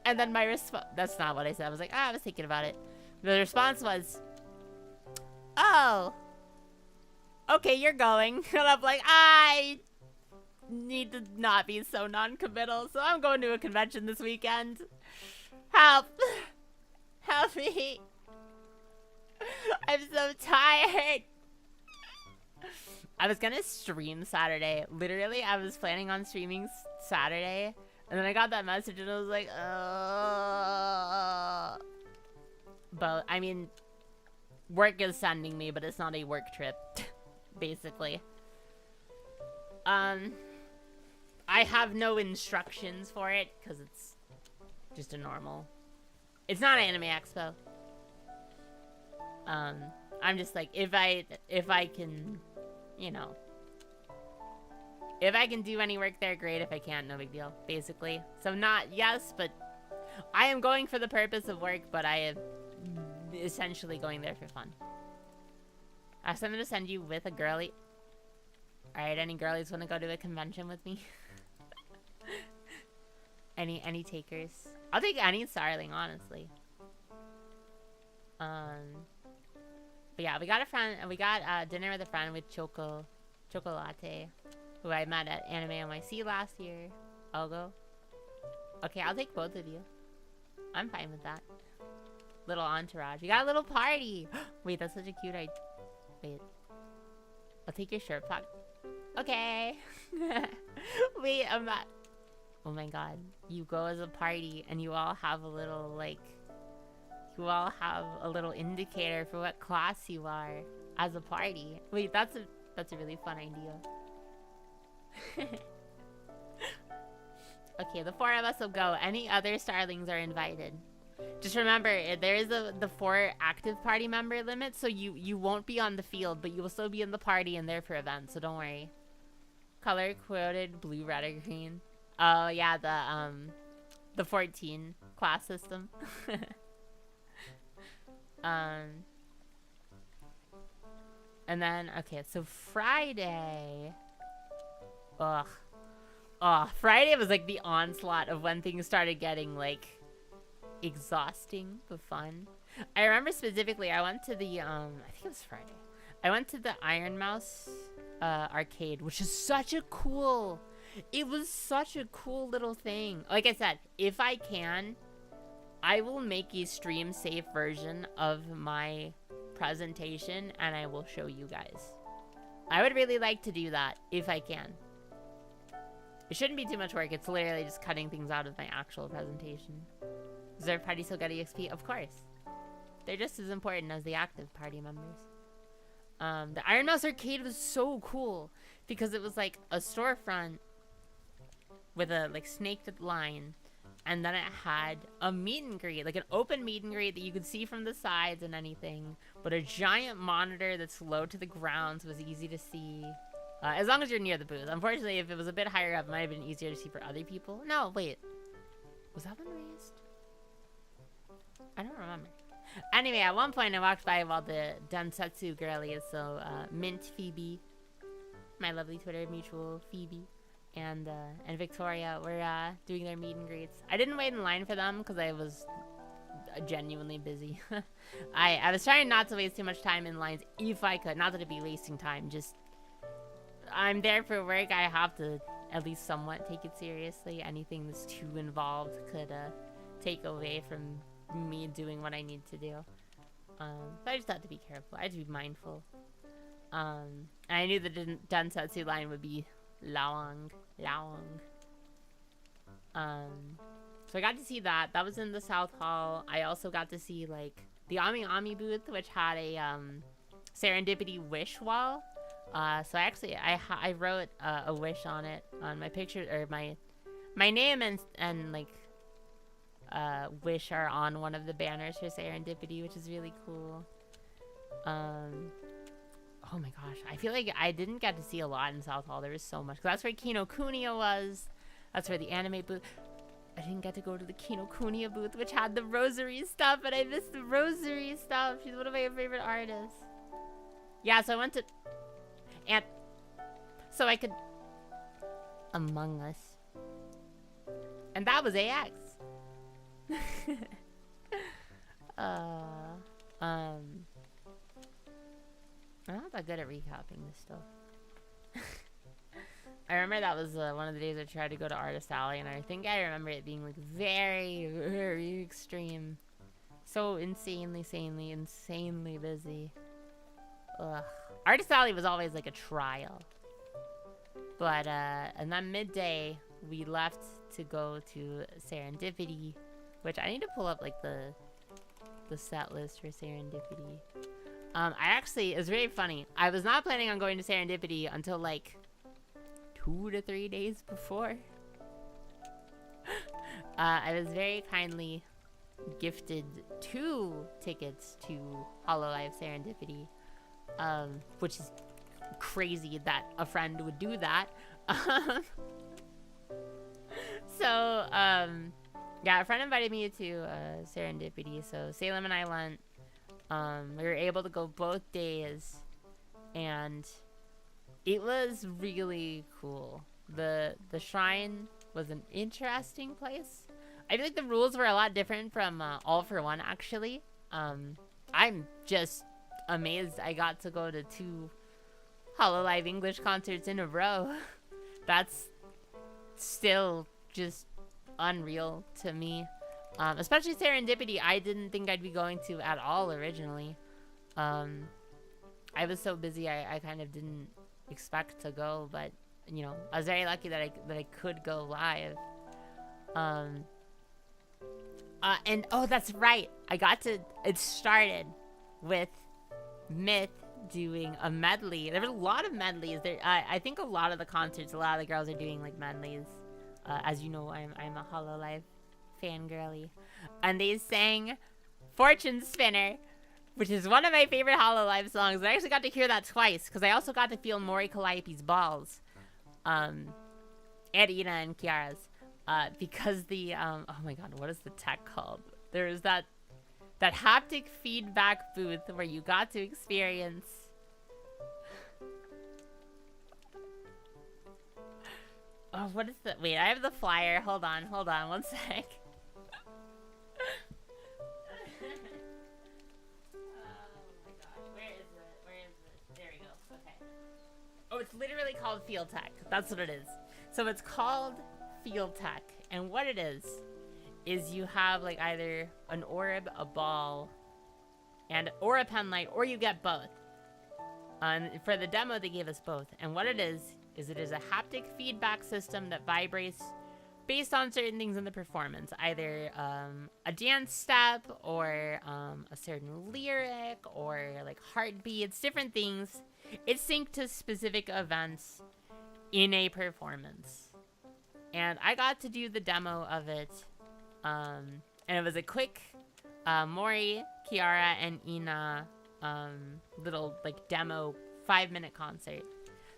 And then my response, that's not what I said. I was like, I was thinking about it. The response was, oh, okay, you're going. And I'm like, I need to not be so non-committal, so I'm going to a convention this weekend. Help! Help me! I'm so tired! I was gonna stream Saturday. Literally, I was planning on streaming Saturday. And then I got that message and I was like, But, I mean, work is sending me, but it's not a work trip. Basically. I have no instructions for it, because it's just a normal. It's not an anime expo. I'm just like, if I can, you know, if I can do any work there, great. If I can't, no big deal, basically. So not yes, but I am going for the purpose of work, but I am essentially going there for fun. I have something to send you with a girly. Alright, any girlies want to go to a convention with me? Any takers? I'll take any Starling, honestly. But yeah, we got a friend, we got dinner with a friend with Chocolate, who I met at Anime NYC last year. I'll go. Okay, I'll take both of you. I'm fine with that. Little entourage. We got a little party. Wait, that's such a cute idea. Wait. I'll take your shirt pocket. Okay. Wait, I'm not. Oh my god. You go as a party and you all have a little, like, you all have a little indicator for what class you are as a party. Wait, that's a really fun idea. Okay, the 4 of us will go. Any other Starlings are invited. Just remember, there is the 4 active party member limit, so you won't be on the field, but you will still be in the party and there for events, so don't worry. Color quoted blue, red, or green. Oh yeah, the 14 class system. And then okay, so Friday. Ugh. Oh, Friday was like the onslaught of when things started getting like exhausting but fun. I remember specifically I went to the I think it was Friday. I went to the Iron Mouse arcade, which is such a cool, it was such a cool little thing. Like I said, if I can, I will make a stream safe version of my presentation and I will show you guys. I would really like to do that if I can. It shouldn't be too much work. It's literally just cutting things out of my actual presentation. Does their party still get EXP? Of course. They're just as important as the active party members. The Iron Mouse arcade was so cool because it was like a storefront with a like snaked line, and then it had a meet and greet, like an open meet and greet that you could see from the sides and anything, but a giant monitor that's low to the ground so it was easy to see. As long as you're near the booth. Unfortunately, if it was a bit higher up, it might have been easier to see for other people. No, wait. Was that one raised? I don't remember. Anyway, at one point I walked by while the Densetsu girlies, so Mint Phoebe, my lovely Twitter mutual Phoebe, and Victoria were doing their meet and greets. I didn't wait in line for them because I was genuinely busy. I was trying not to waste too much time in lines if I could. Not that it'd be wasting time, just I'm there for work. I have to at least somewhat take it seriously. Anything that's too involved could take away from me doing what I need to do. So I just had to be careful. I had to be mindful. And I knew the Densetsu line would be long. So I got to see that. That was in the South Hall. I also got to see like the Ami Ami booth, which had a serendipity wish wall. So I wrote a wish on it, on my picture, or my name and like wish are on one of the banners for serendipity, which is really cool. Oh my gosh, I feel like I didn't get to see a lot in South Hall. There was so much. That's where Kinokuniya was. That's where the anime booth. I didn't get to go to the Kinokuniya booth, which had the Rosary stuff, but I missed the Rosary stuff. She's one of my favorite artists. Yeah, so I went to... And... So I could... Among Us. And that was AX. I'm not that good at recapping this stuff. I remember that was one of the days I tried to go to Artist Alley, and I think I remember it being like very, very extreme. So insanely busy. Ugh. Artist Alley was always like a trial. But, and then midday, we left to go to Serendipity, which I need to pull up like the set list for Serendipity. It was very funny. I was not planning on going to Serendipity until like 2 to 3 days before. I was very kindly gifted 2 tickets to Hololive Serendipity, which is crazy that a friend would do that. Yeah, a friend invited me to Serendipity, so Salem and I went. We were able to go both days, and it was really cool. The shrine was an interesting place. I feel like the rules were a lot different from All for One, actually. I'm just amazed I got to go to 2 Hololive English concerts in a row. That's still just unreal to me. Especially Serendipity, I didn't think I'd be going to at all originally. I was so busy, I kind of didn't expect to go, but you know, I was very lucky that I could go live. And oh, that's right, it started with Myth doing a medley. There were a lot of medleys there. I think a lot of the concerts, a lot of the girls are doing like medleys. As you know, I'm a Hololive fangirly, and they sang Fortune Spinner, which is one of my favorite Hololive songs. I actually got to hear that twice because I also got to feel Mori Calliope's balls, and Ina and Kiara's, because the oh my god, what is the tech called? There's that haptic feedback booth where you got to experience oh, what is that? Wait, I have the flyer. Hold on, 1 sec. Oh, it's literally called Field Tech. That's what it is. So it's called Field Tech. And what it is you have like either an orb, a ball, or a pen light, or you get both. And for the demo, they gave us both. And what it is it is a haptic feedback system that vibrates based on certain things in the performance. Either a dance step, or a certain lyric, or like heartbeats, different things. It's synced to specific events in a performance. And I got to do the demo of it. And it was a quick Mori, Kiara, and Ina little like demo 5-minute concert.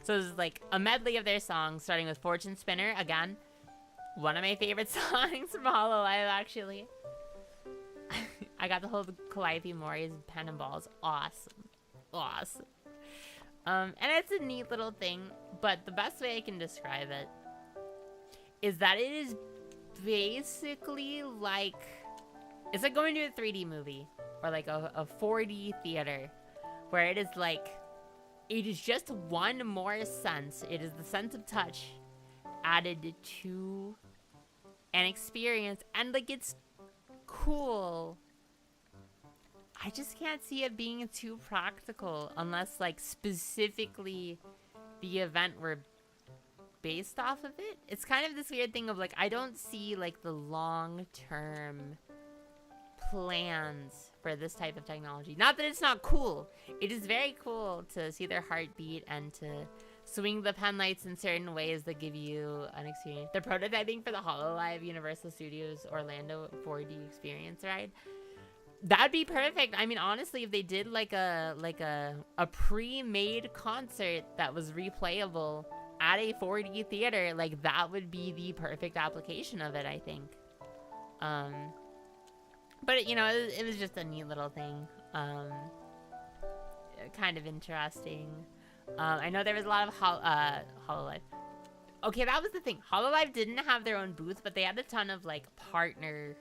So it was like a medley of their songs, starting with Fortune Spinner, again, one of my favorite songs from Hololive, actually. I got to hold Calliope Mori's pen and balls. Awesome. And it's a neat little thing, but the best way I can describe it is that it is basically like, it's like going to a 3D movie, or like a 4D theater, where it is like, it is just one more sense. It is the sense of touch added to an experience, and like, it's cool. I just can't see it being too practical unless like specifically the event were based off of it. It's kind of this weird thing of like, I don't see like the long-term plans for this type of technology. Not that it's not cool. It is very cool to see their heartbeat and to swing the pen lights in certain ways that give you an experience. They're prototyping for the HoloLive Universal Studios Orlando 4D experience ride. That'd be perfect. I mean, honestly, if they did like a pre-made concert that was replayable at a 4D theater, like that would be the perfect application of it, I think. But you know, it was just a neat little thing. Kind of interesting. I know there was a lot of HoloLive. Okay, that was the thing. HoloLive didn't have their own booth, but they had a ton of like partner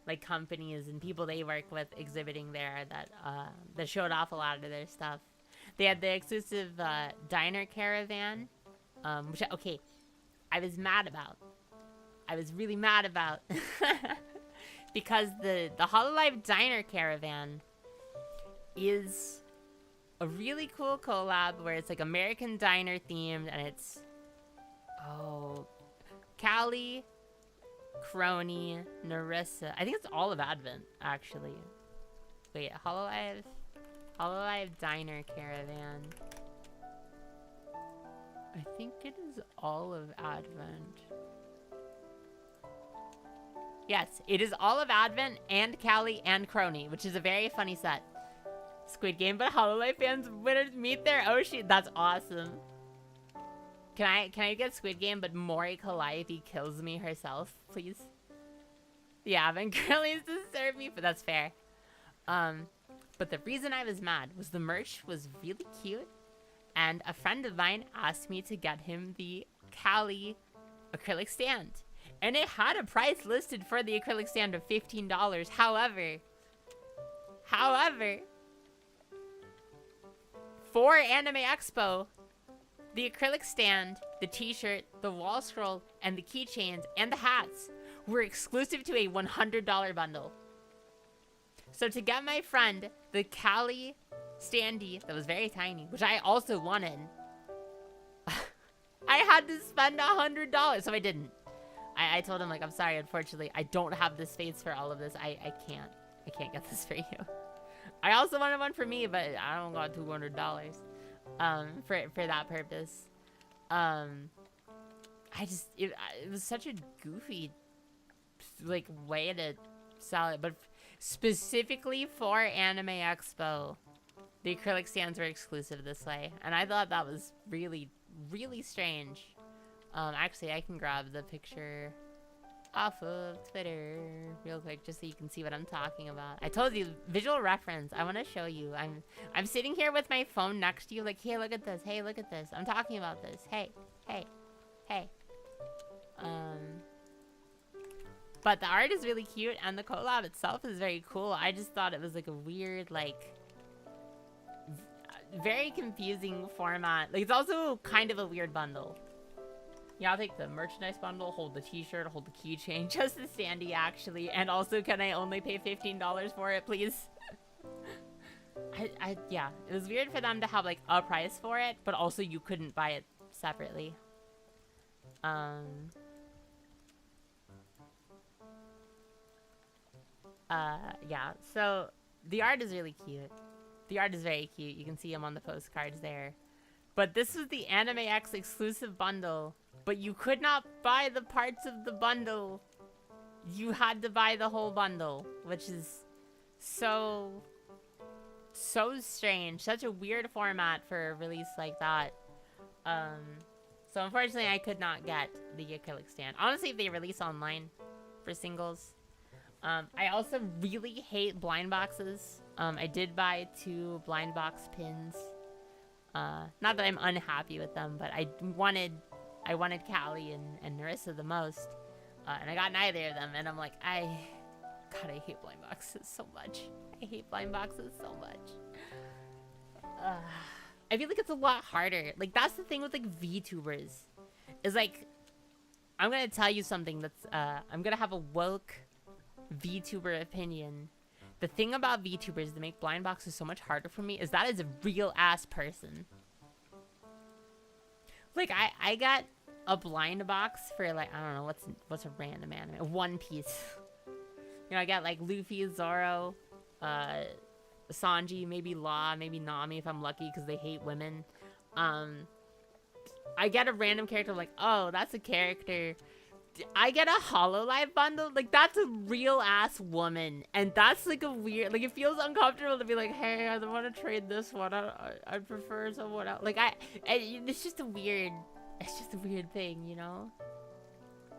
like companies and people they work with exhibiting there that showed off a lot of their stuff. They had the exclusive diner caravan, which okay, I was mad about. I was really mad about because the HoloLive diner caravan is a really cool collab where it's like American diner themed, and it's Callie, Crony, Narissa. I think it's all of Advent, actually. Wait, HoloLive diner caravan. I think it is all of Advent. Yes, it is all of Advent and Callie and Crony, which is a very funny set. Squid Game, but HoloLive fans winners meet their Oshi. That's awesome. Can I get Squid Game, but Mori Calliope kills me herself, please? Yeah, Van Curly's to serve me, but that's fair. But the reason I was mad was the merch was really cute, and a friend of mine asked me to get him the Callie acrylic stand. And it had a price listed for the acrylic stand of $15. However, for Anime Expo, the acrylic stand, the t-shirt, the wall scroll, and the keychains, and the hats were exclusive to a $100 bundle. So to get my friend the Callie standee that was very tiny, which I also wanted, I had to spend $100. So I didn't. I told him, like, I'm sorry, unfortunately, I don't have the space for all of this. I can't get this for you. I also wanted one for me, but I don't got $200 for that purpose. It was such a goofy like way to sell it, but specifically for Anime Expo, the acrylic stands were exclusive this way, and I thought that was really, really strange. Actually, I can grab the picture off of Twitter real quick just so you can see what I'm talking about. I told you, visual reference. I want to show you. I'm sitting here with my phone next to you, like, hey, look at this. Hey, look at this. I'm talking about this. Hey. But the art is really cute, and the collab itself is very cool. I just thought it was like a weird, like, very confusing format. Like, it's also kind of a weird bundle. Yeah, I'll take the merchandise bundle, hold the t-shirt, hold the keychain, just the standee, actually. And also, can I only pay $15 for it, please? Yeah, it was weird for them to have, like, a price for it, but also you couldn't buy it separately. Yeah, so the art is really cute. The art is very cute. You can see them on the postcards there. But this was the Anime X exclusive bundle, but you could not buy the parts of the bundle. You had to buy the whole bundle, which is so strange. Such a weird format for a release like that. So unfortunately, I could not get the acrylic stand. Honestly, if they release online for singles. I also really hate blind boxes. I did buy 2 blind box pins. Not that I'm unhappy with them, but I wanted Callie and Narissa the most. And I got neither of them, and I'm like, I hate blind boxes so much. I hate blind boxes so much. I feel like it's a lot harder. Like, that's the thing with, like, VTubers. Is, like, I'm gonna tell you something that's, I'm gonna have a woke VTuber opinion. The thing about VTubers that make blind boxes so much harder for me is that is a real-ass person. Like, I got a blind box for like, I don't know, what's a random anime? One Piece. You know, I get like Luffy, Zoro, Sanji, maybe Law, maybe Nami if I'm lucky because they hate women. I get a random character like, oh, that's a character. I get a HoloLive bundle. Like, that's a real ass woman. And that's like a weird, like, it feels uncomfortable to be like, hey, I don't want to trade this one. I prefer someone else. Like, it's just a weird thing, you know?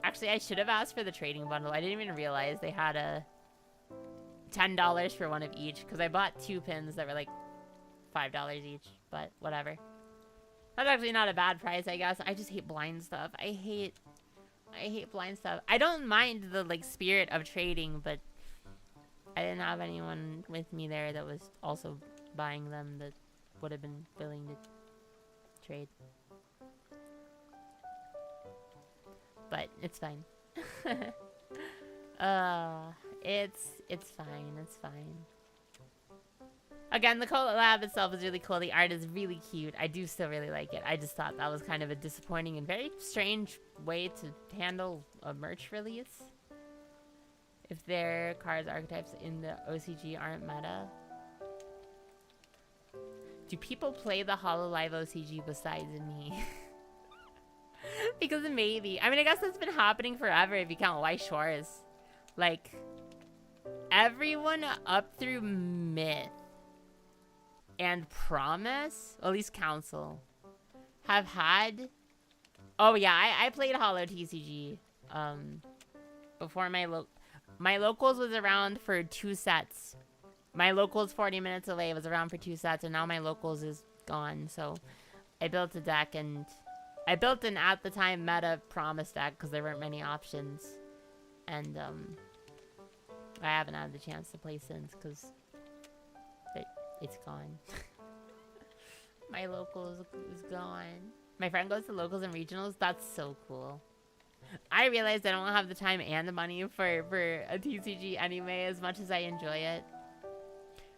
Actually, I should have asked for the trading bundle. I didn't even realize they had a $10 for one of each because I bought 2 pins that were like $5 each, but whatever. That's actually not a bad price, I guess. I just hate blind stuff. I hate blind stuff. I don't mind the like spirit of trading, but I didn't have anyone with me there that was also buying them that would have been willing to trade. But it's fine. It's fine. It's fine. Again, the collab itself is really cool. The art is really cute. I do still really like it. I just thought that was kind of a disappointing and very strange way to handle a merch release. If their cards archetypes in the OCG aren't meta. Do people play the HoloLive OCG besides me? Because maybe. I mean, I guess that's been happening forever if you count White Shores. Like, everyone up through Myth and Promise, at least Council, have had... Oh yeah, I played Holo TCG before my locals was around for 2 sets. My locals 40 minutes away was around for 2 sets, and now my locals is gone. So I built a deck, and I built an at the time meta Promise deck because there weren't many options, and I haven't had the chance to play since because it's gone. My locals is gone. My friend goes to locals and regionals. That's so cool. I realized I don't have the time and the money for a TCG anyway, as much as I enjoy it.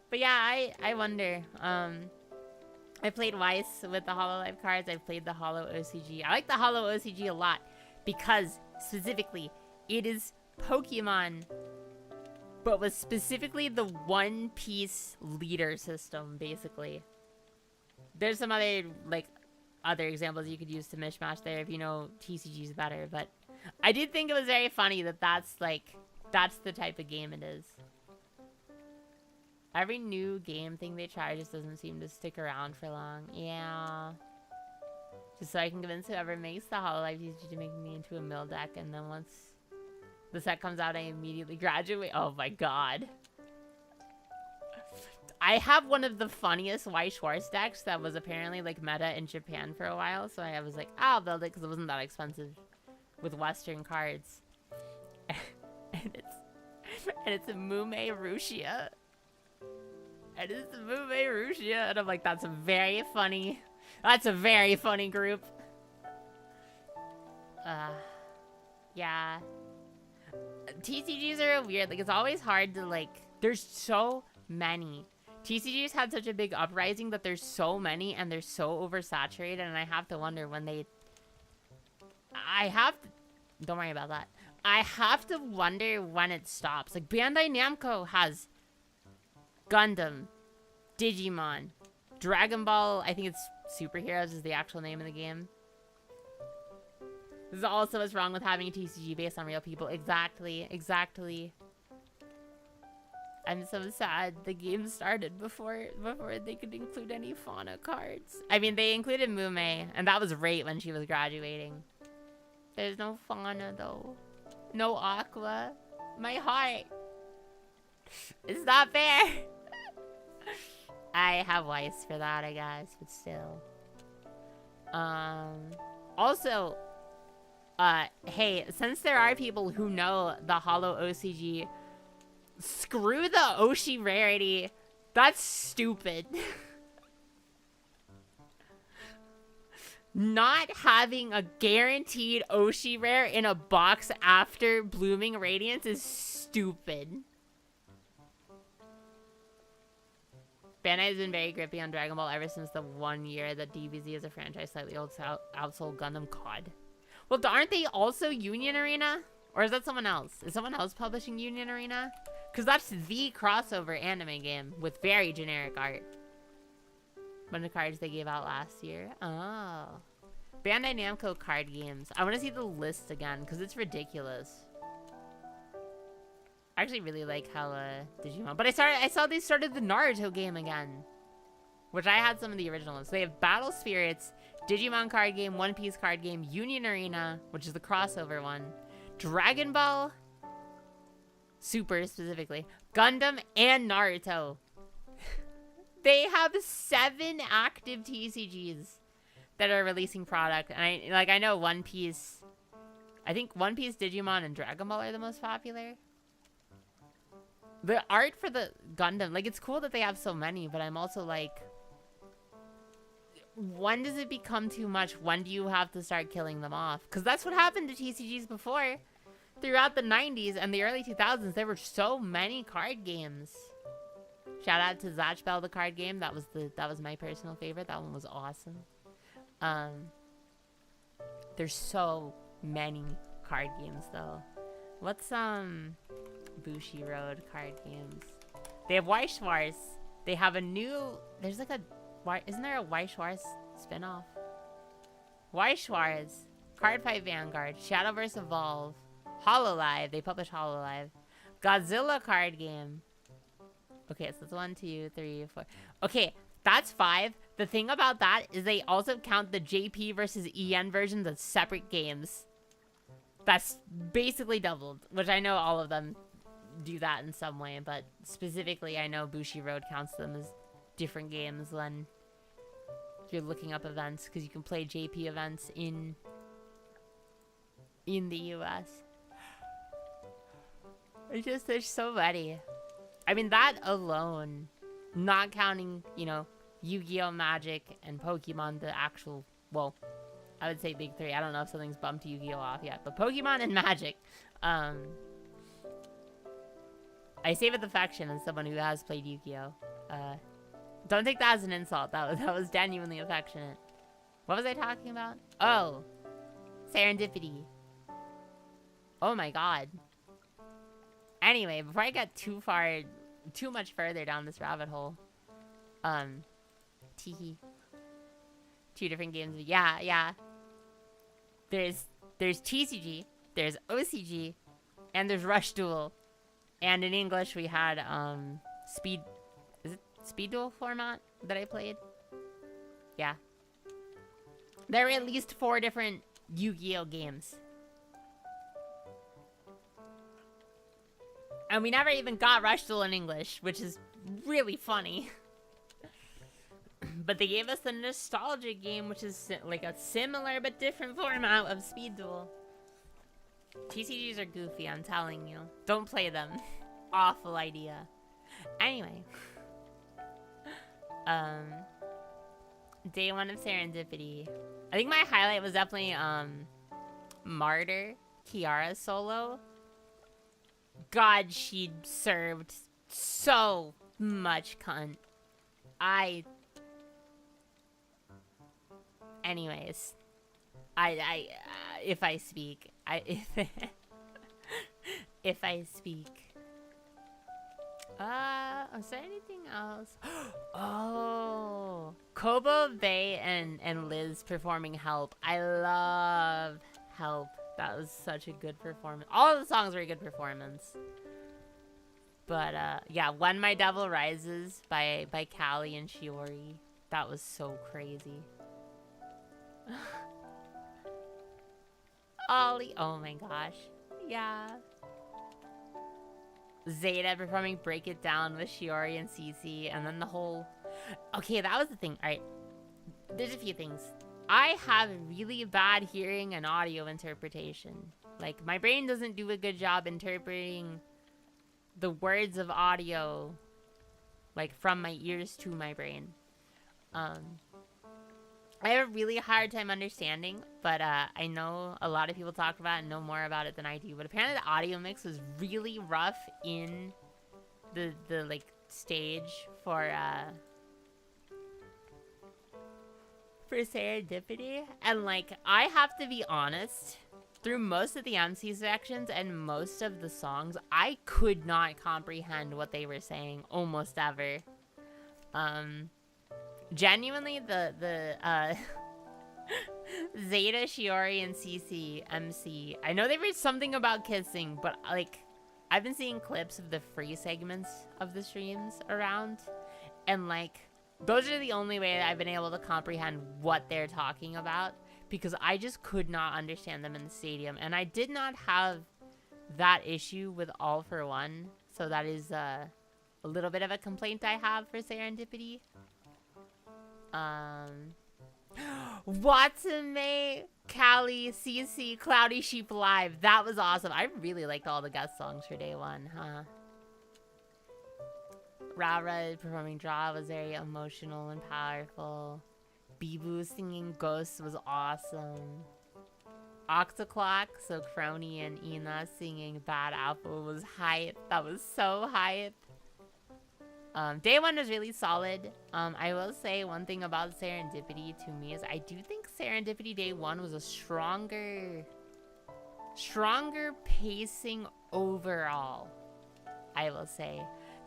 But yeah, I wonder. I played Weiss with the HoloLive cards. I played the Holo OCG. I like the Holo OCG a lot because, specifically, it is Pokemon, but with specifically the One Piece leader system, basically. There's some other, like, other examples you could use to mishmash there if you know TCG's better, but I did think it was very funny that that's the type of game it is. Every new game thing they try just doesn't seem to stick around for long. Yeah. Just so I can convince whoever makes the HoloLive TCG to make me into a mill deck, and then once the set comes out, I immediately graduate. Oh my god. I have one of the funniest White Schwartz decks that was apparently like meta in Japan for a while, so I was like, I'll build it because it wasn't that expensive with Western cards. and it's a Mume Rushia. And it's a Mume Rushia, and I'm like, that's a very funny group. Yeah. TCGs are weird. Like, it's always hard to, like, there's so many. TCGs had such a big uprising that there's so many and they're so oversaturated, and I have to wonder when they... Don't worry about that. I have to wonder when it stops. Like, Bandai Namco has Gundam, Digimon, Dragon Ball, I think it's Superheroes is the actual name of the game. This is also what's wrong with having a TCG based on real people. Exactly. I'm so sad the game started before they could include any Fauna cards. I mean, they included Mume, and that was right when she was graduating. There's no Fauna, though. No Aqua. My heart. It's not fair. I have Weiss for that, I guess, but still. Also, hey, since there are people who know the Holo OCG, screw the Oshi rarity. That's stupid. Not having a guaranteed Oshi rare in a box after Blooming Radiance is stupid. Bandai has been very grippy on Dragon Ball ever since the 1 year that DBZ as a franchise slightly outsold Gundam COD. Well, aren't they also Union Arena? Or is that someone else? Is someone else publishing Union Arena? Because that's the crossover anime game with very generic art. One of the cards they gave out last year. Oh. Bandai Namco card games. I want to see the list again because it's ridiculous. I actually really like how Digimon. But I saw they started the Naruto game again. Which I had some of the original ones. So they have Battle Spirits, Digimon card game, One Piece card game, Union Arena, which is the crossover one, Dragon Ball Super specifically, Gundam, and Naruto. They have 7 active TCGs that are releasing product. And I know One Piece. I think One Piece, Digimon, and Dragon Ball are the most popular. The art for the Gundam, like, it's cool that they have so many, but I'm also like, when does it become too much? When do you have to start killing them off? Because that's what happened to TCGs before. Throughout the 90s and the early 2000s, there were so many card games. Shout out to Zatch Bell, the card game. That was my personal favorite. That one was awesome. There's so many card games though. What's Bushi Road card games? They have Weishwars. They have a new. There's like a. Why isn't there a Weishwars spinoff? Weishwars, Card Fight Vanguard, Shadowverse Evolve, Hololive. They publish Hololive. Godzilla card game. Okay, so that's 1, 2, 3, 4. Okay, that's 5. The thing about that is they also count the JP versus EN versions as separate games. That's basically doubled, which I know all of them do that in some way, but specifically I know Bushi Road counts them as different games when you're looking up events, because you can play JP events in the US. It's just, there's so many. I mean, that alone, not counting, you know, Yu-Gi-Oh! Magic and Pokemon, the actual, well, I would say big 3. I don't know if something's bumped Yu-Gi-Oh! Off yet, but Pokemon and Magic. I say with affection as someone who has played Yu-Gi-Oh! Don't take that as an insult. That was genuinely affectionate. What was I talking about? Oh, serendipity. Oh my god. Anyway, before I get too much further down this rabbit hole, teehee. 2 different games. Yeah. There's TCG, there's OCG, and there's Rush Duel. And in English we had Speed Duel format that I played? Yeah. There were at least 4 different Yu-Gi-Oh! Games. And we never even got Rush Duel in English, which is really funny. But they gave us the nostalgia game, which is like a similar but different format of Speed Duel. TCGs are goofy, I'm telling you. Don't play them. Awful idea. Anyway. Day 1 of Serendipity. I think my highlight was definitely Martyr, Kiara's solo. God, she served so much cunt. Anyways, if I speak, if I speak. Is there anything else? Oh, Kobo, Vey, and Liz performing Help. I love Help. That was such a good performance. All of the songs were a good performance. But, yeah, When My Devil Rises by Callie and Shiori. That was so crazy. Ollie. Oh my gosh. Yeah. Zeta performing Break It Down with Shiori and Cece. And then the whole... Okay, that was the thing. Alright. There's a few things. I have really bad hearing and audio interpretation. Like, my brain doesn't do a good job interpreting the words of audio, like, from my ears to my brain. I have a really hard time understanding, but I know a lot of people talk about it and know more about it than I do. But apparently the audio mix was really rough in the like, stage for for serendipity. And like, I have to be honest, through most of the MC sections and most of the songs, I could not comprehend what they were saying almost ever. Genuinely, the Zeta, Shiori, and CC MC, I know they were something about kissing, but like, I've been seeing clips of the free segments of the streams around, and like, those are the only way that I've been able to comprehend what they're talking about, because I just could not understand them in the stadium, and I did not have that issue with All for One, so that is a little bit of a complaint I have for serendipity. Watsume, Callie, CC, Cloudy Sheep Live. That was awesome. I really liked all the guest songs for day one, huh? Rara performing Draw was very emotional and powerful. Bibu singing Ghost was awesome. Octoclock, so Crony and Ina singing Bad Apple was hype. That was so hype. Day one was really solid. I will say one thing about serendipity to me is I do think serendipity day one was a stronger pacing overall. I will say.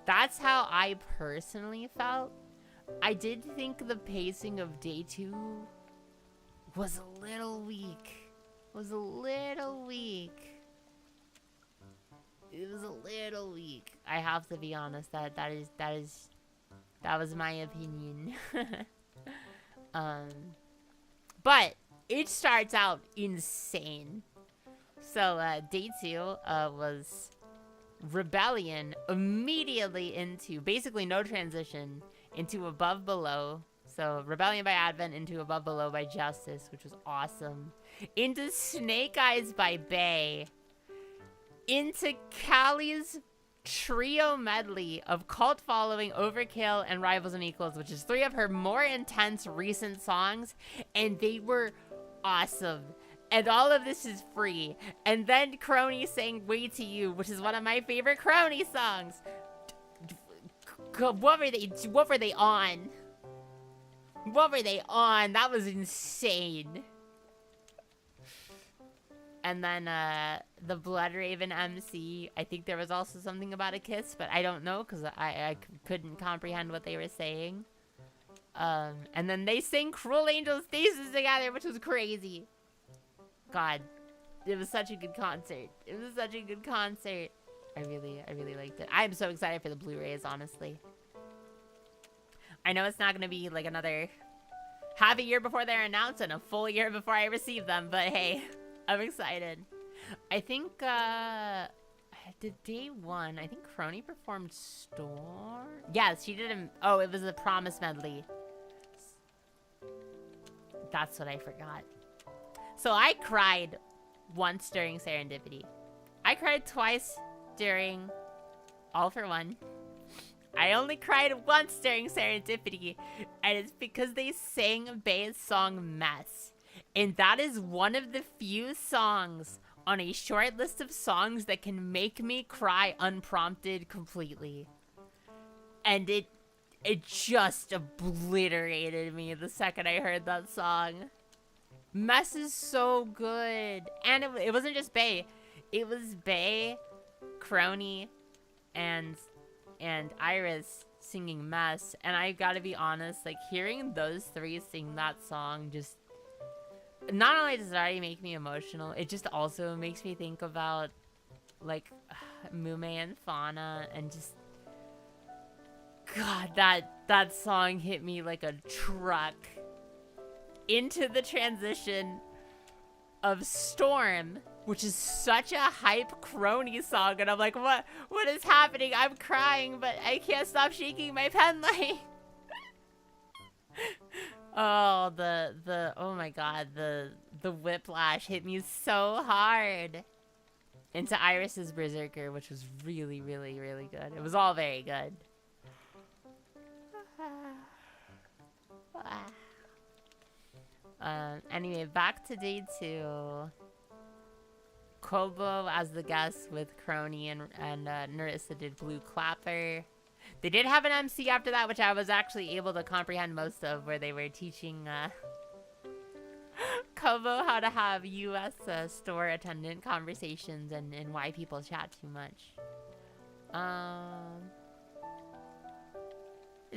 That's how I personally felt. I did think the pacing of day two was a little weak. It was a little weak. I have to be honest. That was my opinion. But it starts out insane. So day two was Rebellion immediately into basically no transition into Above Below. So Rebellion by Advent into Above Below by Justice, which was awesome. Into Snake Eyes by Bay. Into Callie's trio medley of Cult Following, Overkill, and Rivals and Equals, which is 3 of her more intense recent songs, and they were awesome. And all of this is free. And then Crony sang Way to You, which is one of my favorite Crony songs. What were they on? What were they on? That was insane. And then the Blood Raven MC, I think there was also something about a kiss, but I don't know because I couldn't comprehend what they were saying. And then they sang Cruel Angel's Thesis together, which was crazy. God, it was such a good concert. I really liked it. I'm so excited for the Blu-rays, honestly. I know it's not going to be like another half a year before they're announced and a full year before I receive them, but hey, I'm excited. I think, did day one, I think Crony performed Storm? Yes, she did oh, it was the Promise medley. That's what I forgot. So I cried once during Serendipity. I cried twice during All for One. I only cried once during Serendipity, and it's because they sang Bay's song Mess. And that is one of the few songs on a short list of songs that can make me cry unprompted completely. And it just obliterated me the second I heard that song. Mess is so good. And it wasn't just Bay. It was Bay, Crony, and Iris singing Mess. And I gotta be honest, like, hearing those three sing that song just... Not only does it already make me emotional, it just also makes me think about, like, Mume and Fauna, and just... God, that song hit me like a truck. Into the transition of Storm, which is such a hype Crony song, and I'm like, what is happening? I'm crying, but I can't stop shaking my pen light. Oh, oh my god, the whiplash hit me so hard. Into Iris's Berserker, which was really, really, really good. It was all very good. Anyway, back to day two. Kobo as the guest with Crony and Narissa did Blue Clapper. They did have an MC after that, which I was actually able to comprehend most of, where they were teaching Hobo how to have U.S. Store attendant conversations and why people chat too much.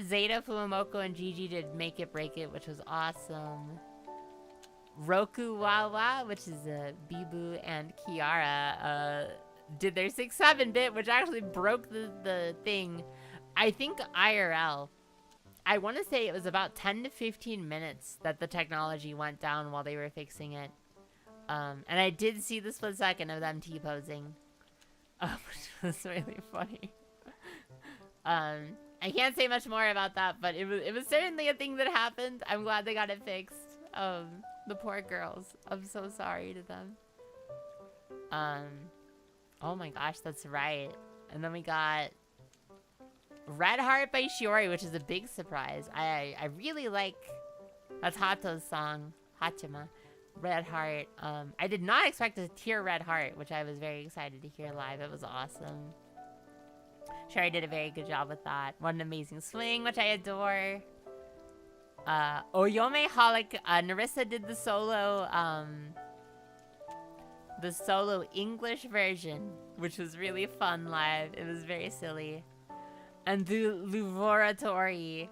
Zeta, Fuamoko, and Gigi did Make It Break It, which was awesome. Roku Wawa, which is Bibu and Kiara, did their 6-7-bit, which actually broke the thing. I think IRL. I want to say it was about 10 to 15 minutes that the technology went down while they were fixing it. And I did see the split second of them T-posing. Which was really funny. I can't say much more about that, but it was certainly a thing that happened. I'm glad they got it fixed. The poor girls. I'm so sorry to them. Oh my gosh, that's right. And then we got Red Heart by Shiori, which is a big surprise. I really like, that's Hato's song, Hachima. Red Heart. I did not expect to hear Red Heart, which I was very excited to hear live. It was awesome. Shiori did a very good job with that. What an amazing swing, which I adore. Oyome Holic, Narissa did the solo English version, which was really fun live. It was very silly. And the Luvoratori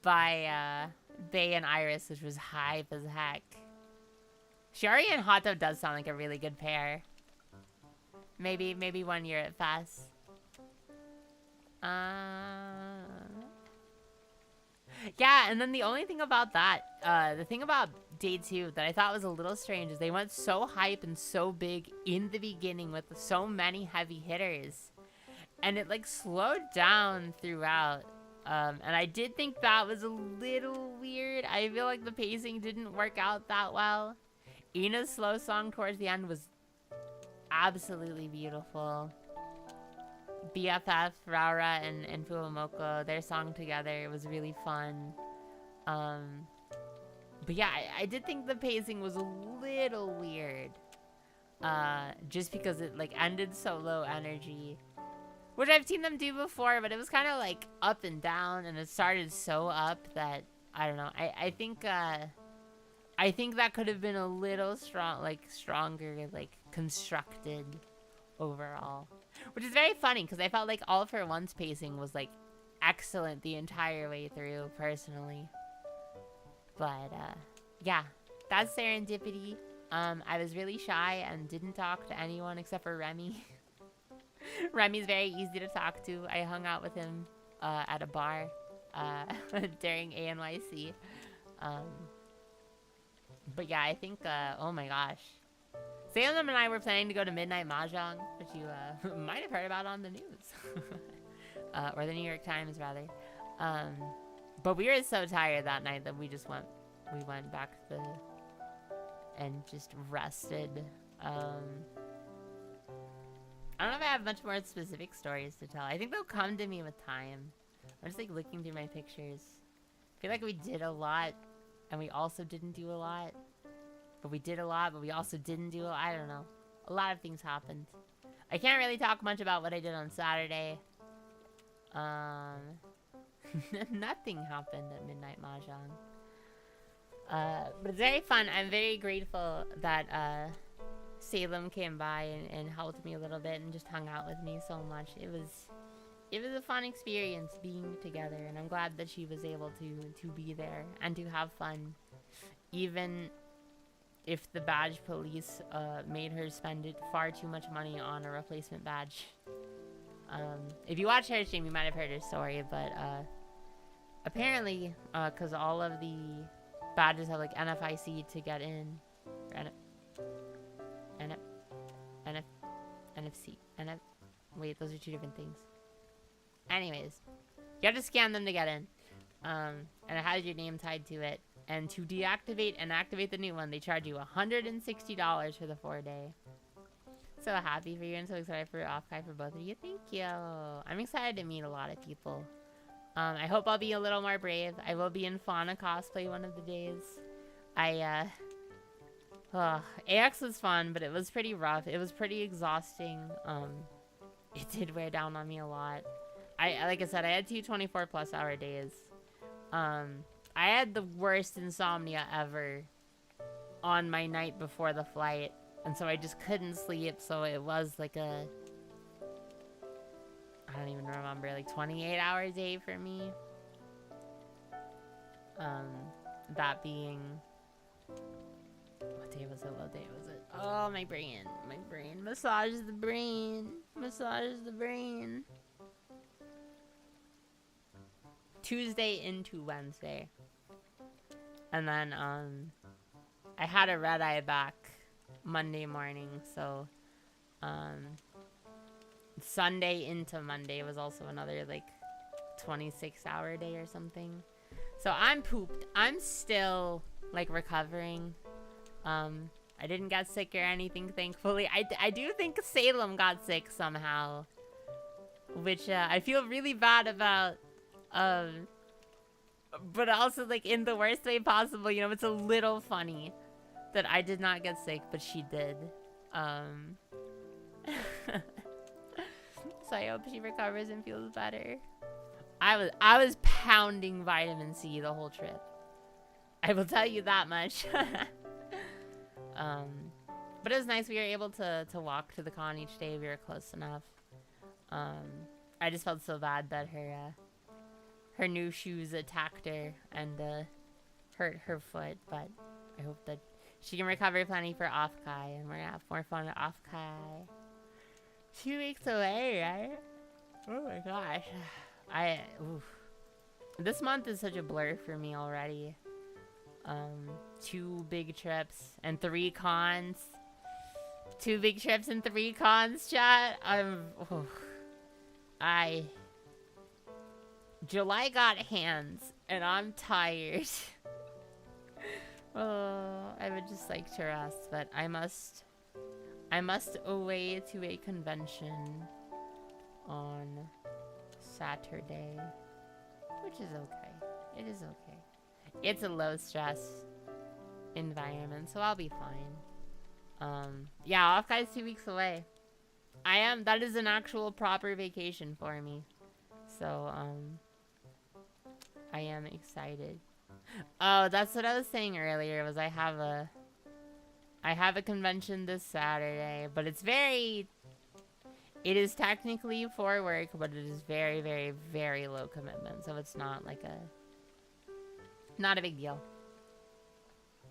by Bay and Iris, which was hype as heck. Shiori and Hato does sound like a really good pair. Maybe one year at Fast. Yeah, and then the only thing about that, the thing about day 2 that I thought was a little strange is they went so hype and so big in the beginning with so many heavy hitters. And it like slowed down throughout. And I did think that was a little weird. I feel like the pacing didn't work out that well. Ina's slow song towards the end was absolutely beautiful. BFF, Raura, and Fuamoko, their song together was really fun. But yeah, I did think the pacing was a little weird. Just because it like ended so low energy. Which I've seen them do before, but it was kind of like up and down, and it started so up that, I don't know. I think that could have been a little stronger, like constructed overall. Which is very funny, because I felt like All For One's pacing was, like, excellent the entire way through, personally. But, yeah. That's Serendipity. I was really shy and didn't talk to anyone except for Remy. Remy's very easy to talk to. I hung out with him, at a bar, during ANYC. But yeah, I think, oh my gosh. Salem and I were planning to go to Midnight Mahjong, which you might have heard about on the news. Or the New York Times, rather. But we were so tired that night that we went back and just rested. I don't know if I have much more specific stories to tell. I think they'll come to me with time. I'm just like looking through my pictures. I feel like we did a lot, and we also didn't do a lot. But we did a lot, but we also didn't do a lot. I don't know. A lot of things happened. I can't really talk much about what I did on Saturday. Nothing happened at Midnight Mahjong. But it's very fun. I'm very grateful that Salem came by and helped me a little bit and just hung out with me so much. It was a fun experience being together, and I'm glad that she was able to be there and to have fun. Even if the badge police made her spend far too much money on a replacement badge. If you watch her stream, you might have heard her story, but apparently, because all of the badges have like NFIC to get in, or NFC, wait, those are two different things. Anyways, you have to scan them to get in, and it has your name tied to it. And to deactivate and activate the new one, they charge you $160 for the 4-day. So happy for you and so excited for Offkai for both of you. Thank you. I'm excited to meet a lot of people. I hope I'll be a little more brave. I will be in Fauna cosplay one of the days. AX was fun, but it was pretty rough. It was pretty exhausting. It did wear down on me a lot. Like I said, I had 2 24+ hour days. I had the worst insomnia ever on my night before the flight. And so I just couldn't sleep. So it was like a, I don't even remember, like 28-hour day for me. That being, what day was it? What day was it? Oh, my brain. Massage the brain. Tuesday into Wednesday. And then, I had a red eye back Monday morning, so, Sunday into Monday was also another, like, 26-hour day or something. So I'm pooped. I'm still, like, recovering. I didn't get sick or anything, thankfully. I do think Salem got sick somehow, which, I feel really bad about, but also, like, in the worst way possible. You know, it's a little funny that I did not get sick, but she did. So I hope she recovers and feels better. I was pounding vitamin C the whole trip. I will tell you that much. But it was nice. We were able to walk to the con each day. We were close enough. I just felt so bad that her new shoes attacked her and hurt her foot. But I hope that she can recover plenty for Off-Kai, and we're gonna have more fun at Off-Kai. 2 weeks away, right? Oh my gosh. This month is such a blur for me already. 2 big trips and 3 cons. 2 big trips and 3 cons, chat. July got hands and I'm tired. Oh, I would just like to rest, but I must away to a convention on Saturday, which is okay. It is okay. It's a low stress environment, so I'll be fine. Yeah, Off-Kai's 2 weeks away. That is an actual proper vacation for me. So, I am excited. Oh, that's what I was saying earlier, was I have a convention this Saturday, but it is technically for work, but it is very, very, very low commitment, so it's not like not a big deal.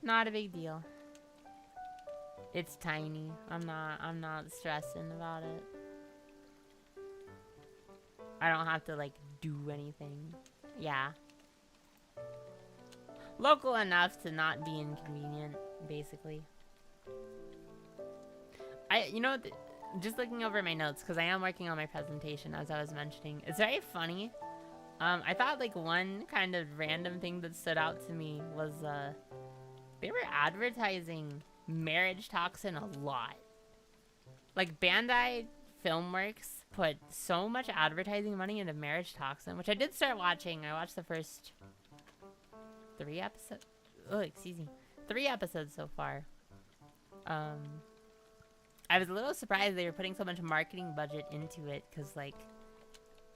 Not a big deal. It's tiny. I'm not stressing about it. I don't have to, like, do anything. Yeah. Local enough to not be inconvenient, basically. Just looking over my notes, because I am working on my presentation, as I was mentioning. It's very funny. I thought, like, one kind of random thing that stood out to me was, they were advertising Marriage Toxin a lot. Like, Bandai Filmworks put so much advertising money into Marriage Toxin, which I did start watching. I watched the first 3 episodes. Oh, excuse me. 3 episodes so far. I was a little surprised they were putting so much marketing budget into it, because, like,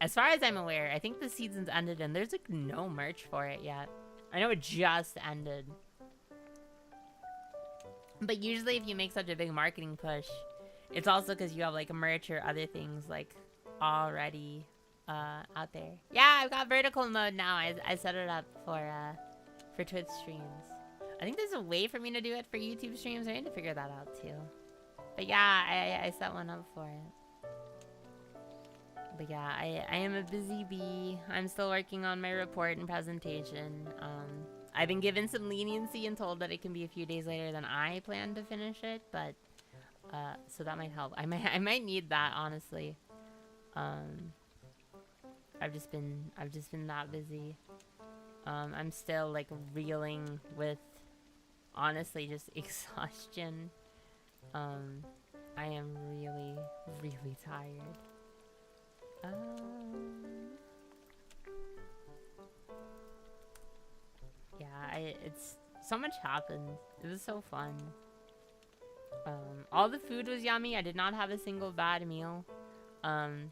as far as I'm aware, I think the season's ended and there's, like, no merch for it yet. I know it just ended. But usually if you make such a big marketing push, it's also because you have, like, merch or other things, like, already out there. Yeah, I've got vertical mode now. I set it up for Twitch streams. I think there's a way for me to do it for YouTube streams. I need to figure that out, too. But yeah, I set one up for it. But yeah, I am a busy bee. I'm still working on my report and presentation. I've been given some leniency and told that it can be a few days later than I plan to finish it, but so that might help. I might need that, honestly. I've just been that busy. I'm still, like, reeling with, honestly, just exhaustion. I am really, really tired. Yeah, it's so much happened. It was so fun. All the food was yummy. I did not have a single bad meal. Oh,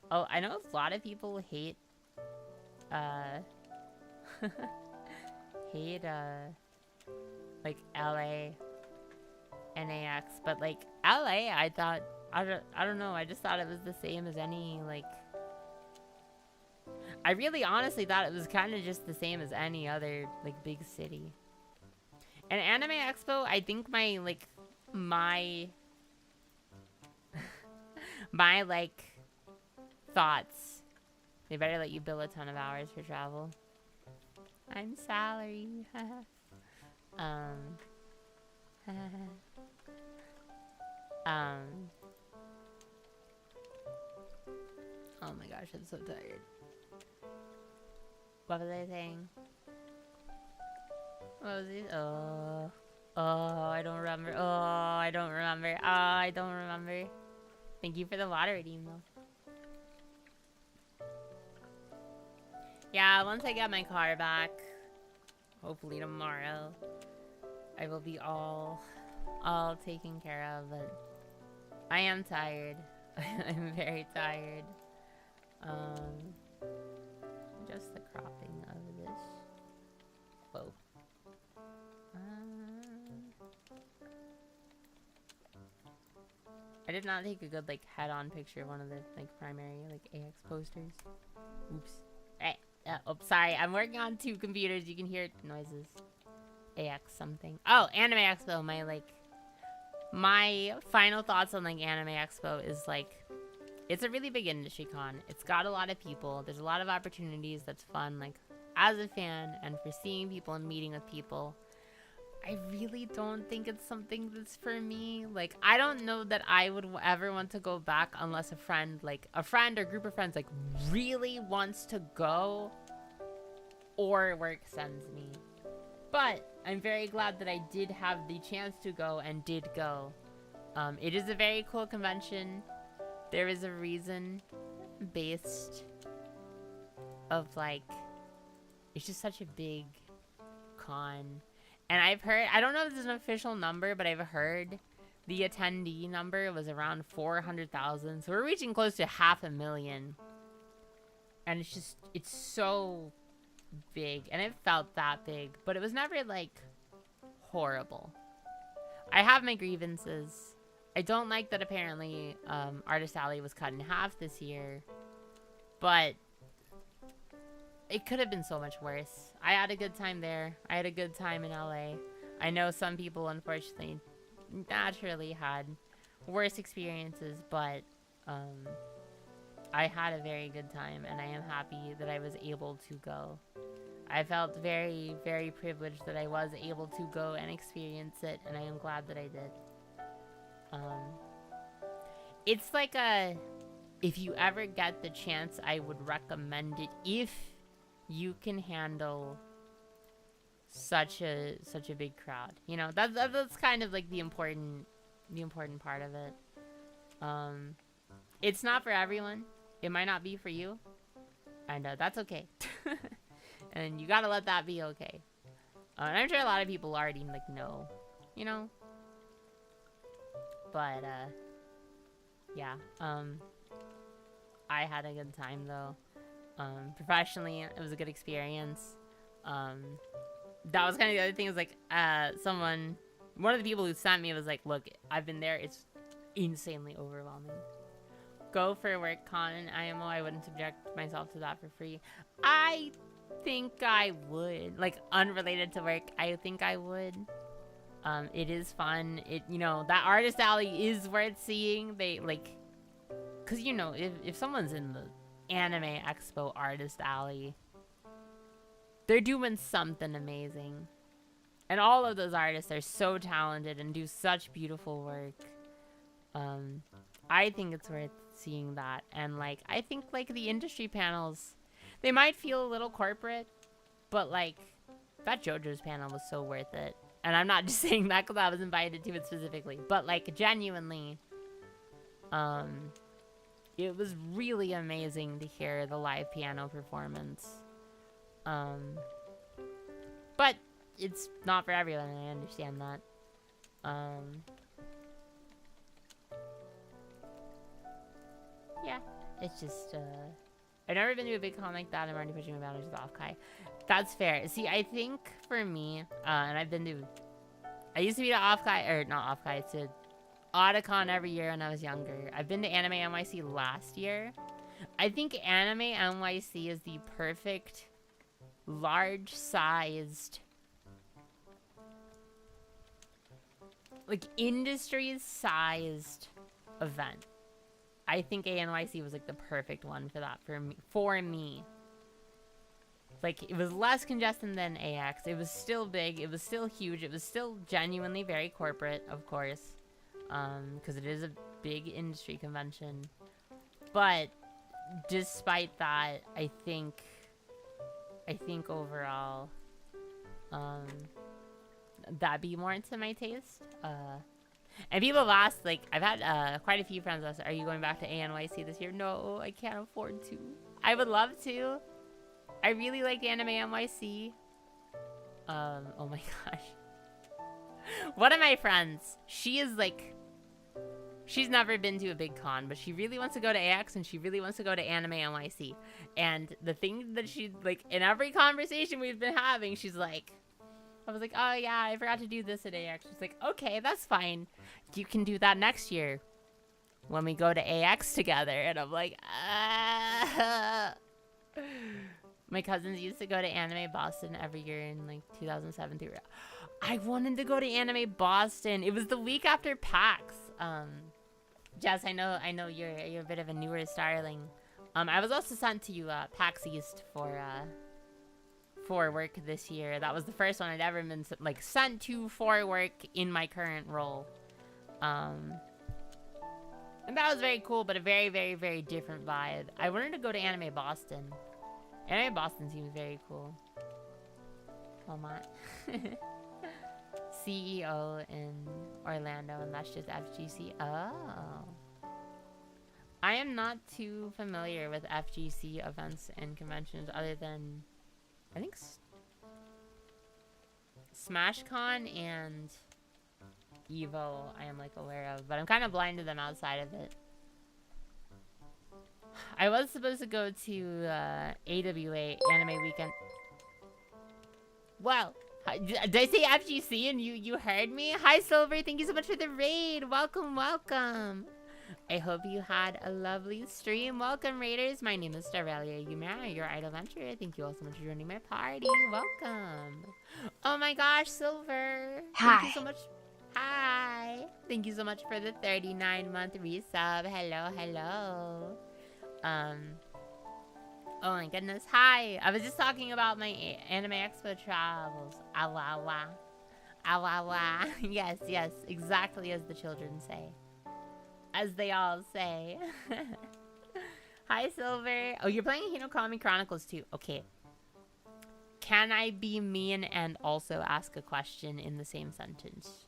I know a lot of people hate like LA, NAX, but like LA, I thought, I don't know, I just thought it was the same as any, like, I really honestly thought it was kind of just the same as any other, like, big city. And Anime Expo, I think my, like, my like, thoughts, they better let you bill a ton of hours for travel. I'm salary. Oh my gosh, I'm so tired. What was I saying? What was it? Oh, I don't remember. Oh, I don't remember. Oh, I don't remember. Thank you for the water redeem, though. Yeah, once I get my car back, hopefully tomorrow, I will be all taken care of. But I am tired. I'm very tired. Just the cropping of this. Whoa. I did not take a good, like, head-on picture of one of the, like, primary, like, AX posters. Oops. Hey. Oh, sorry. I'm working on 2 computers. You can hear noises. AX something. Oh, Anime Expo. My final thoughts on, like, Anime Expo is, like, it's a really big industry con. It's got a lot of people. There's a lot of opportunities that's fun, like, as a fan and for seeing people and meeting with people. I really don't think it's something that's for me. Like, I don't know that I would ever want to go back unless a friend or group of friends, like, really wants to go or work sends me. But I'm very glad that I did have the chance to go and did go. It is a very cool convention. There is a reason based of, like, it's just such a big con. And I've heard, I don't know if this is an official number, but I've heard the attendee number was around 400,000. So we're reaching close to 500,000. And it's just, it's so big. And it felt that big. But it was never, like, horrible. I have my grievances. I don't like that apparently Artist Alley was cut in half this year. But it could have been so much worse. I had a good time there. I had a good time in LA. I know some people, unfortunately, naturally had worse experiences, but I had a very good time, and I am happy that I was able to go. I felt very, very privileged that I was able to go and experience it, and I am glad that I did. It's like if you ever get the chance, I would recommend it if you can handle such a big crowd. You know, that's kind of like the important part of it. It's not for everyone. It might not be for you, and that's okay. And you gotta let that be okay. And I'm sure a lot of people already, like, know, you know. But yeah. I had a good time though. Professionally, it was a good experience. That was kind of the other thing, is like, one of the people who sent me was like, look, I've been there, it's insanely overwhelming. Go for work con and IMO, I wouldn't subject myself to that for free. I think I would, like, unrelated to work, I think I would. It is fun. You know, that Artist Alley is worth seeing. They, like, cause you know, if someone's in the Anime Expo Artist Alley, they're doing something amazing. And all of those artists are so talented and do such beautiful work. I think it's worth seeing that. And, like, I think, like, the industry panels, they might feel a little corporate, but, like, that JoJo's panel was so worth it. And I'm not just saying that because I was invited to it specifically, but, like, genuinely, it was really amazing to hear the live piano performance. But it's not for everyone, and I understand that. Yeah, it's just, I've never been to a big con like that. I'm already pushing my boundaries off, Kai. That's fair. See, I think for me, and I've been to I used to be to off-guide, or not off-guide, to Otakon every year when I was younger. I've been to Anime NYC last year. I think Anime NYC is the perfect large-sized, like, industry-sized event. I think ANYC was, like, the perfect one for that, for me. Like, it was less congested than AX. It was still big. It was still huge. It was still genuinely very corporate, of course. Because it is a big industry convention. But despite that, I think overall, that'd be more to my taste. And people have asked, like, I've had quite a few friends ask, are you going back to ANYC this year? No, I can't afford to. I would love to. I really like Anime NYC. Oh my gosh. One of my friends, she is like, she's never been to a big con, but she really wants to go to AX and she really wants to go to Anime NYC. And the thing that she, like, in every conversation we've been having, she's like, I was like, oh yeah, I forgot to do this at AX. She's like, okay, that's fine. You can do that next year when we go to AX together. And I'm like, My cousins used to go to Anime Boston every year in like 2007 I wanted to go to Anime Boston. It was the week after PAX. Jess, I know you're a bit of a newer starling. I was also sent to PAX East for work this year. That was the first one I'd ever been like sent to for work in my current role. And that was very cool, but a very, very, very different vibe. I wanted to go to Anime Boston. Anime Boston seems very cool. Walmart. CEO in Orlando, and that's just FGC. Oh. I am not too familiar with FGC events and conventions other than, I think, SmashCon and Evo I am, like, aware of. But I'm kind of blind to them outside of it. I was supposed to go to AWA Anime Weekend. Well, did I say FGC and you heard me? Hi, Silver. Thank you so much for the raid. Welcome, welcome. I hope you had a lovely stream. Welcome, Raiders. My name is Starelia Yumera, your idolventurer. Thank you all so much for joining my party. Welcome. Oh my gosh, Silver. Hi. Thank you so much. Hi. Thank you so much for the 39-month resub. Hello, hello. Oh my goodness. Hi. I was just talking about my Anime Expo travels. Awa wa. Awa wa. Yes, yes. Exactly as the children say. As they all say. Hi, Silver. Oh, you're playing Hinokami Chronicles too. Okay. Can I be mean and also ask a question in the same sentence?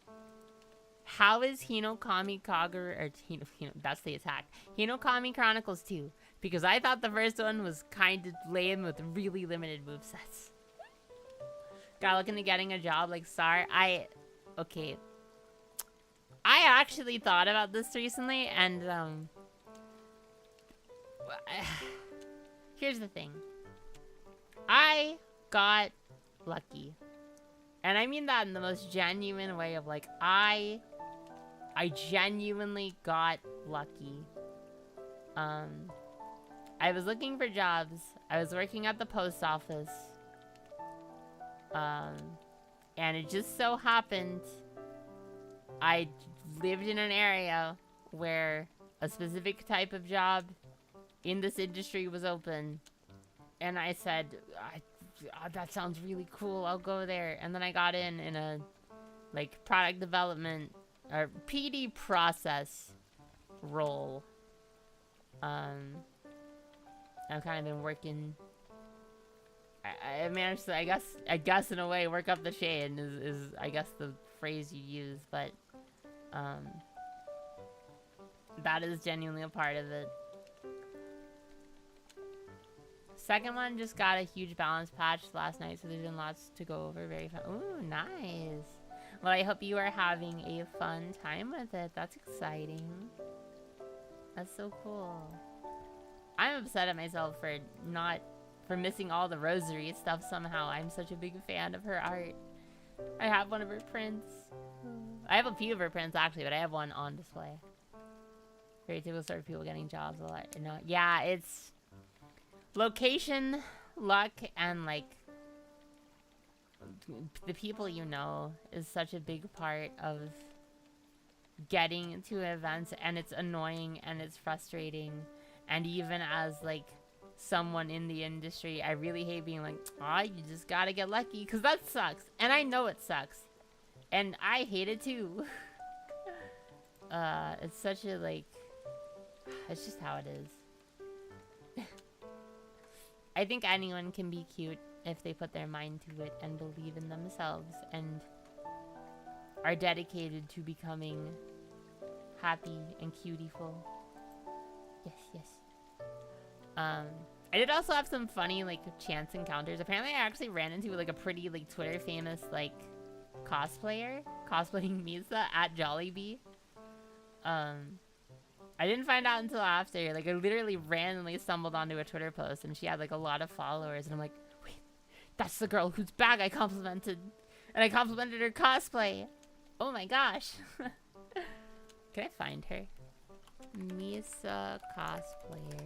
How is Hinokami Kagura, or that's the attack. Hinokami Chronicles 2. Because I thought the first one was kind of lame with really limited movesets. Got looking to getting a job like Star. Okay. I actually thought about this recently, and here's the thing. I got lucky. And I mean that in the most genuine way of, like, I genuinely got lucky. I was looking for jobs. I was working at the post office. And it just so happened I lived in an area where a specific type of job in this industry was open. And I said, that sounds really cool. I'll go there. And then I got in a, like, product development or PD process role. I've kind of been working. I managed to, I guess in a way, work up the chain is I guess the phrase you use, but that is genuinely a part of it. Second one just got a huge balance patch last night, so there's been lots to go over. Very fun. Ooh, nice. Well, I hope you are having a fun time with it. That's exciting. That's so cool. I'm upset at myself for missing all the rosary stuff somehow. I'm such a big fan of her art. I have one of her prints. I have a few of her prints actually, but I have one on display. Very typical sort of people getting jobs a lot. You know, yeah, it's location, luck, and like the people you know is such a big part of getting to events, and it's annoying and it's frustrating. And even as like someone in the industry, I really hate being like, oh, you just gotta get lucky, because that sucks, and I know it sucks, and I hate it too. It's such a like, it's just how it is. I think anyone can be cute if they put their mind to it and believe in themselves and are dedicated to becoming happy and cutieful. Yes, yes. I did also have some funny like chance encounters. Apparently I actually ran into like a pretty like Twitter famous like cosplayer cosplaying Misa at Jollibee. I didn't find out until after. Like I literally randomly stumbled onto a Twitter post and she had like a lot of followers, and I'm like, wait, that's the girl whose bag I complimented, and I complimented her cosplay. Oh my gosh. Can I find her? Misa cosplayer.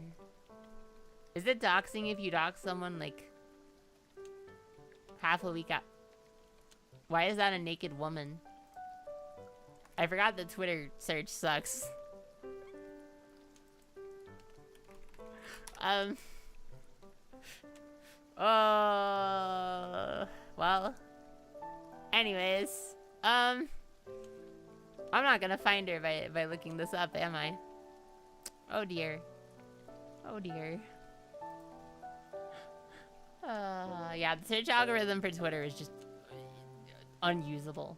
Is it doxing if you dox someone like half a week out? Why is that a naked woman? I forgot the Twitter search sucks. Well. Anyways, I'm not gonna find her by looking this up, am I? Oh dear. Oh dear. Yeah, the search algorithm for Twitter is just unusable.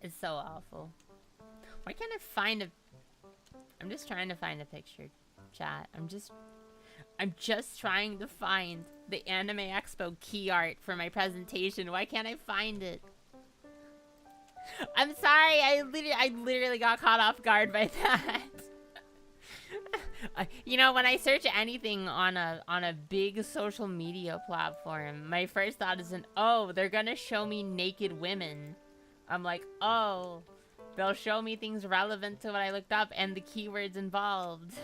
It's so awful. Why can't I find a... I'm just trying to find a picture, chat. I'm just trying to find the Anime Expo key art for my presentation. Why can't I find it? I'm sorry, I literally got caught off guard by that. You know, when I search anything on a big social media platform, my first thought isn't, oh, they're gonna show me naked women. I'm like, oh, they'll show me things relevant to what I looked up and the keywords involved.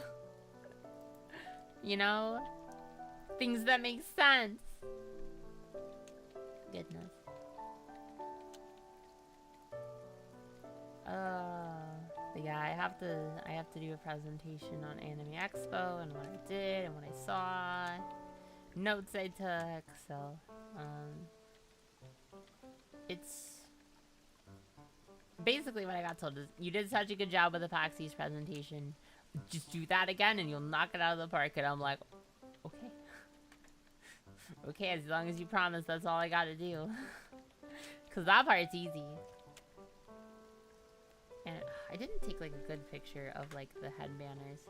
You know? Things that make sense. Goodness. But yeah, I have to do a presentation on Anime Expo and what I did and what I saw, notes I took. So, it's basically what I got told is, you did such a good job with the PAX East presentation. Just do that again and you'll knock it out of the park. And I'm like, okay. Okay, as long as you promise, that's all I gotta do. Because that part's easy. And I didn't take like a good picture of like the head banners.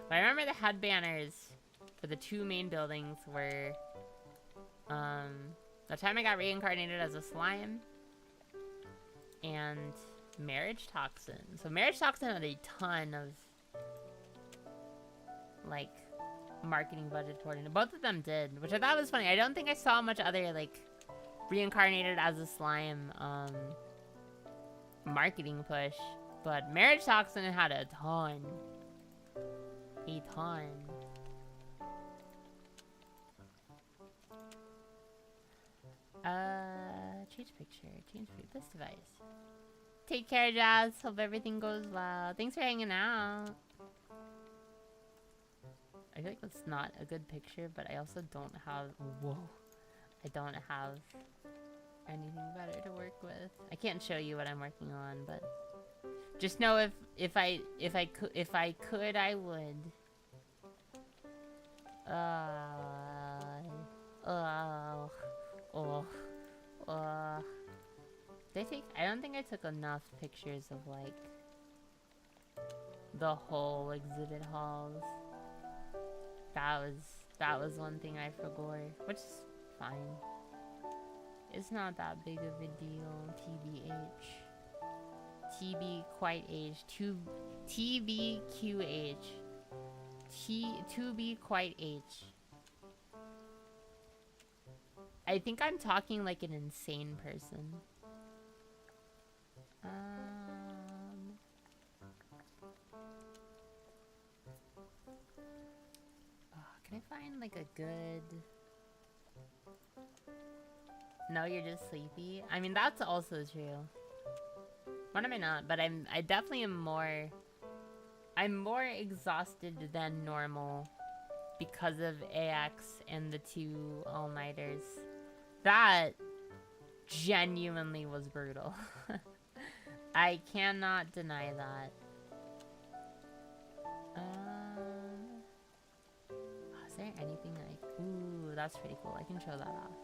But I remember the head banners for the two main buildings were the time I got reincarnated as a slime and Marriage Toxin. So Marriage Toxin had a ton of like marketing budget toward it. Both of them did, which I thought was funny. I don't think I saw much other like reincarnated as a slime marketing push. But Marriage Toxin had a ton. A ton. Change picture. Change this device. Take care, Jazz. Hope everything goes well. Thanks for hanging out. I feel like that's not a good picture, but I also don't have... Whoa. I don't have anything better to work with. I can't show you what I'm working on, but... Just know if I could, I would. I don't think I took enough pictures of like the whole exhibit halls. That was one thing I forgot, which is fine. It's not that big of a deal, TBH. TB quite age. TBQH. To be quite age. I think I'm talking like an insane person. Can I find like a good... No, you're just sleepy? I mean, that's also true. What am I not? But I definitely am more... I'm more exhausted than normal because of AX and the 2 all-nighters. That genuinely was brutal. I cannot deny that. Is there anything I... Ooh, that's pretty cool. I can show that off.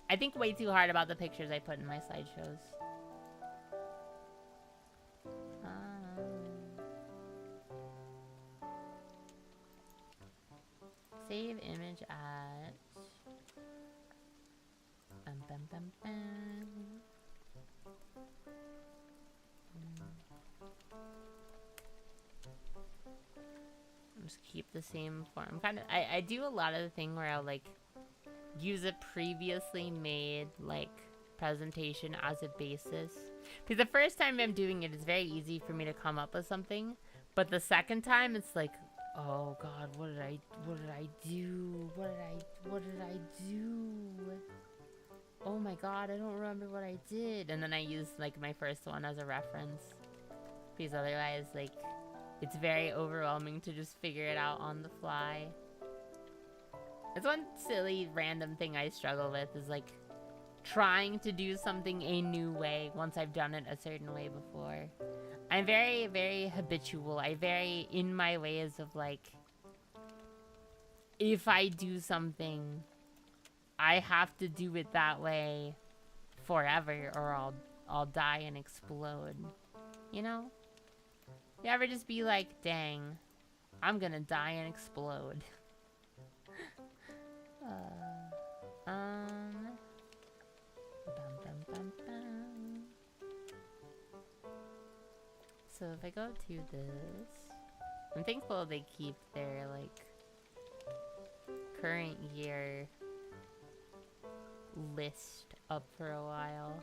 I think way too hard about the pictures I put in my slideshows. Save image at... Just keep the same form. I do a lot of the thing where I'll like use a previously made like presentation as a basis. Because the first time I'm doing it, it's very easy for me to come up with something. But the second time, it's like, oh God, what did I do? What did I do? Oh my God, I don't remember what I did. And then I use like my first one as a reference. Because otherwise, like, it's very overwhelming to just figure it out on the fly. It's one silly random thing I struggle with is like trying to do something a new way once I've done it a certain way before. I'm very, very habitual. I vary in my ways of like, if I do something, I have to do it that way forever or I'll die and explode. You know? You ever just be like, dang, I'm gonna die and explode. So if I go to this, I'm thankful they keep their like current year list up for a while.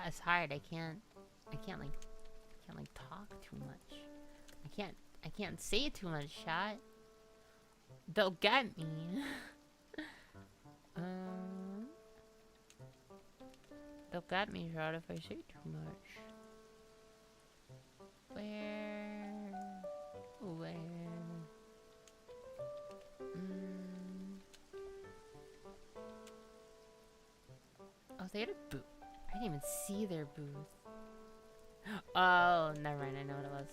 It's hard. I can't like talk too much. I can't say too much, chat. They'll get me. They'll get me, chat, if I say too much. Where? Oh, they had a booth. I didn't even see their booth. Oh, never mind. I know what it was.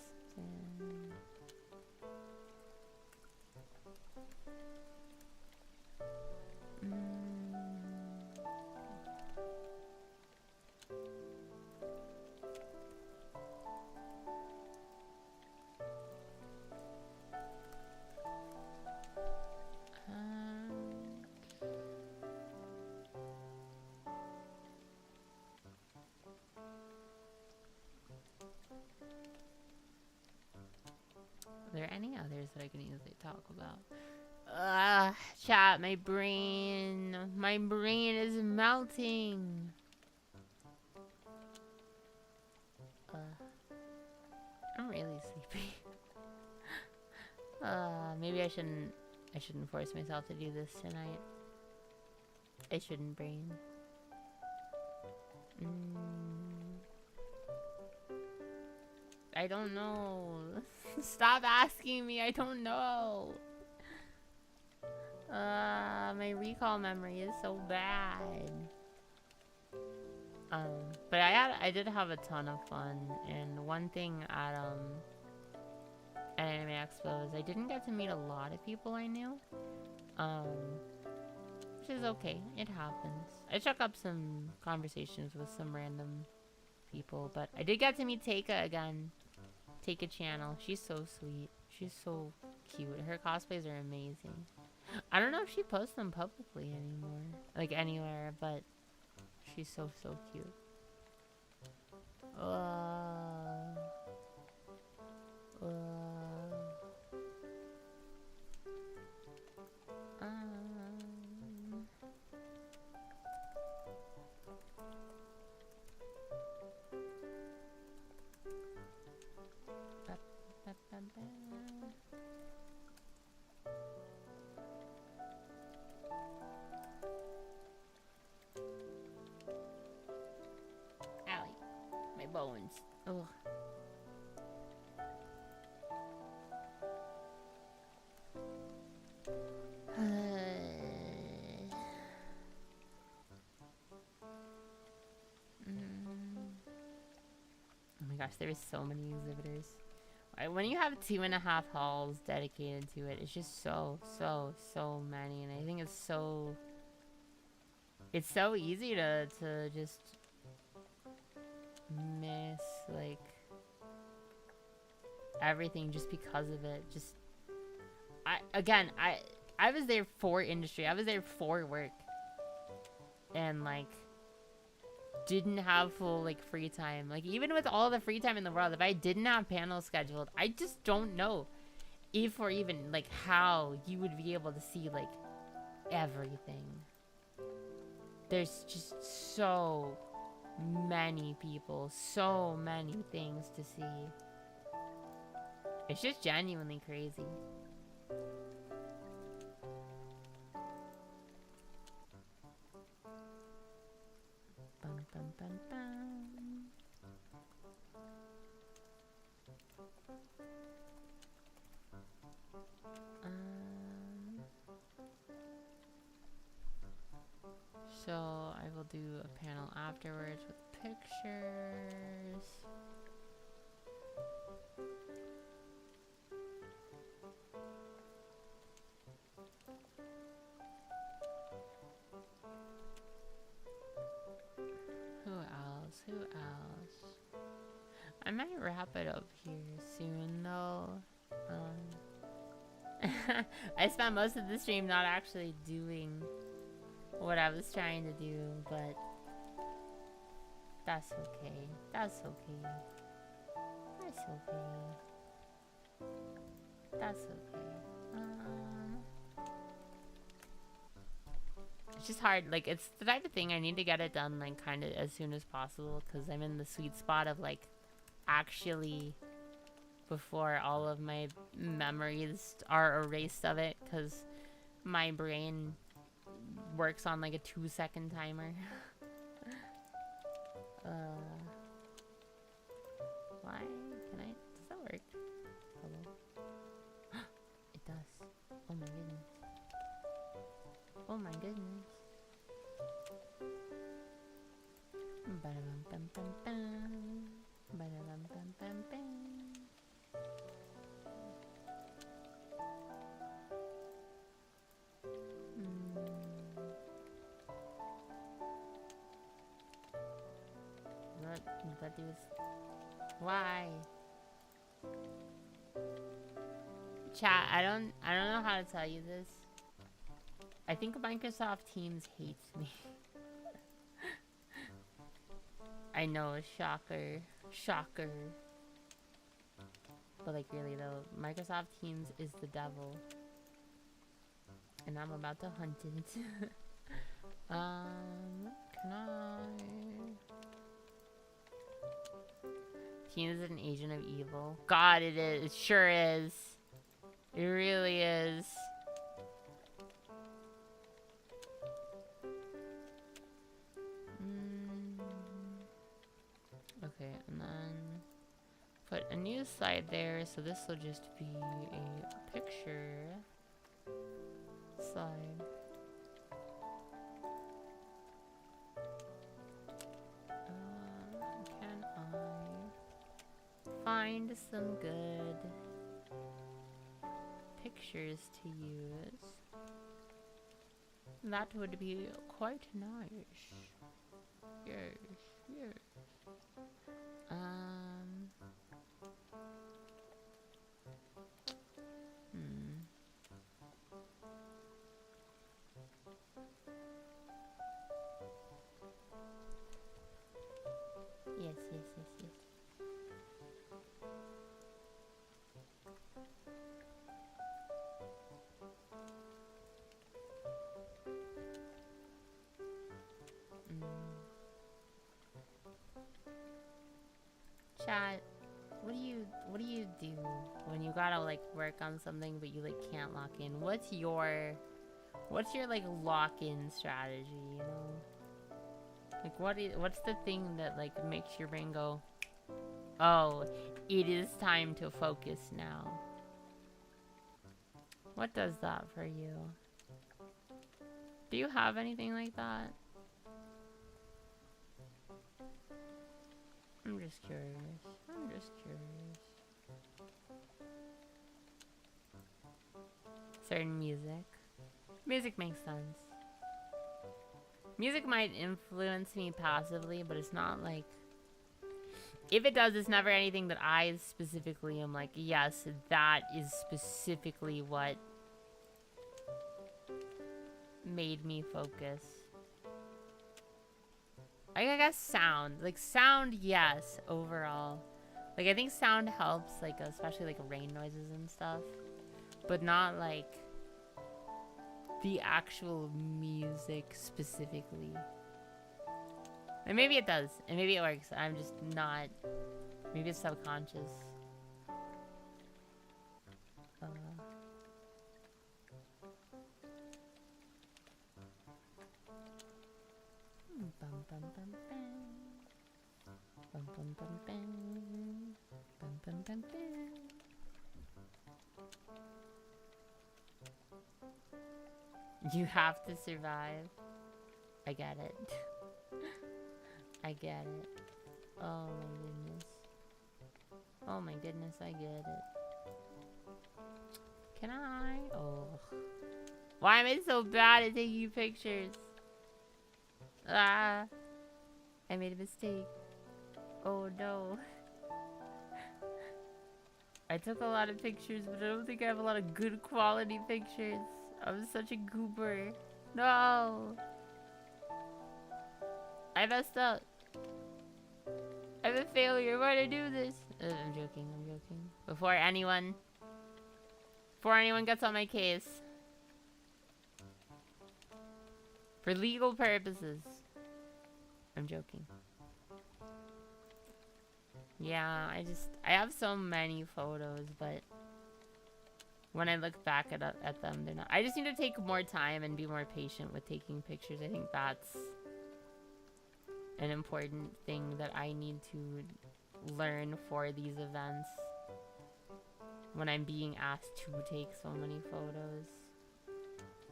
Are there any others that I can easily talk about? Chat, my brain is melting. I'm really sleepy. Maybe I shouldn't force myself to do this tonight. I shouldn't, brain. I don't know. Stop asking me. I don't know. My recall memory is so bad. But I did have a ton of fun, and one thing at Anime Expo is I didn't get to meet a lot of people I knew. Which is okay. It happens. I struck up some conversations with some random people, but I did get to meet Teika again. Teika channel. She's so sweet. She's so cute. Her cosplays are amazing. I don't know if she posts them publicly anymore, like anywhere, but she's so cute. Owie, my bones. Ugh. Oh my gosh, there's so many exhibitors. When you have 2.5 halls dedicated to it, it's just so many, and I think it's so easy to just miss like everything just because of it. Just I was there for industry. I was there for work, and like didn't have full like free time. Like even with all the free time in the world, if I didn't have panels scheduled, I just don't know if or even like how you would be able to see like everything. There's just so many people, so many things to see. It's just genuinely crazy. Bum, bum, bum, bum. So I will do a panel afterwards with pictures. Who else? Who else? I might wrap it up here soon though. I spent most of the stream not actually doing what I was trying to do, but that's okay. That's okay. That's okay. That's okay. It's just hard. Like, it's the type of thing I need to get it done, like, kind of as soon as possible, because I'm in the sweet spot of, like, actually before all of my memories are erased of it, because my brain works on like a 2-second timer. Why can I? Does that work? Hello? It does. Oh my goodness. Oh my goodness. Ba-da-bum-bum-bum-bum. Ba-da-bum-bum-bum-bum. That dude's... Why? Chat, I don't know how to tell you this. I think Microsoft Teams hates me. I know, shocker. Shocker. But like really though, Microsoft Teams is the devil. And I'm about to hunt it. Can I... Teams is an agent of evil. God, it is. It sure is. It really is. Okay, and then put a new slide there, so this will just be a picture slide. Can I find some good pictures to use? That would be quite nice. Yes, yes. yes. Chat, what do you do when you gotta like work on something but you like can't lock in? What's your like lock-in strategy, you know? Like what's the thing that like makes your brain go, "Oh, it is time to focus now." What does that for you? Do you have anything like that? I'm just curious. Certain music. Music makes sense. Music might influence me passively, but it's not like... If it does, it's never anything that I specifically am like, yes, that is specifically what made me focus. I guess sound. Like, sound, yes, overall. Like, I think sound helps, like, especially, like, rain noises and stuff. But not, like, the actual music specifically. And maybe it does. And maybe it works. I'm just not... Maybe it's subconscious. You have to survive. I get it. I get it. Oh my goodness. Oh my goodness, I get it. Can I? Oh. Why am I so bad at taking pictures? Ah. I made a mistake. Oh no. I took a lot of pictures, but I don't think I have a lot of good quality pictures. I'm such a goober. No. I messed up. I'm a failure. Why'd I do this? I'm joking. Before anyone gets on my case. For legal purposes. I'm joking. Yeah, I have so many photos, but when I look back at them, they're not. I just need to take more time and be more patient with taking pictures. I think that's an important thing that I need to learn for these events. When I'm being asked to take so many photos.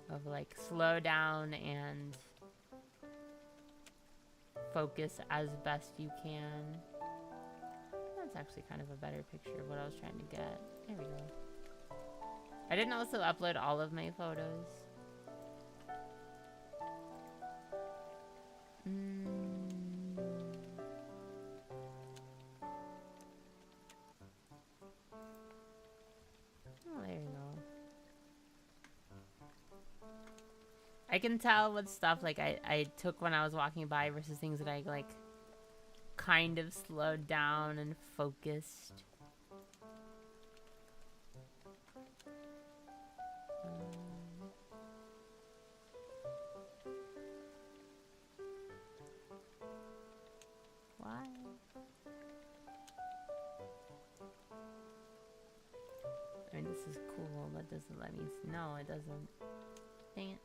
Of like, slow down and focus as best you can. That's actually kind of a better picture of what I was trying to get. There we go. I didn't also upload all of my photos. Oh, there you go. I can tell what stuff like I took when I was walking by versus things that I like kind of slowed down and focused. Why? I mean, this is cool. That doesn't let me... No, it doesn't. Dang it.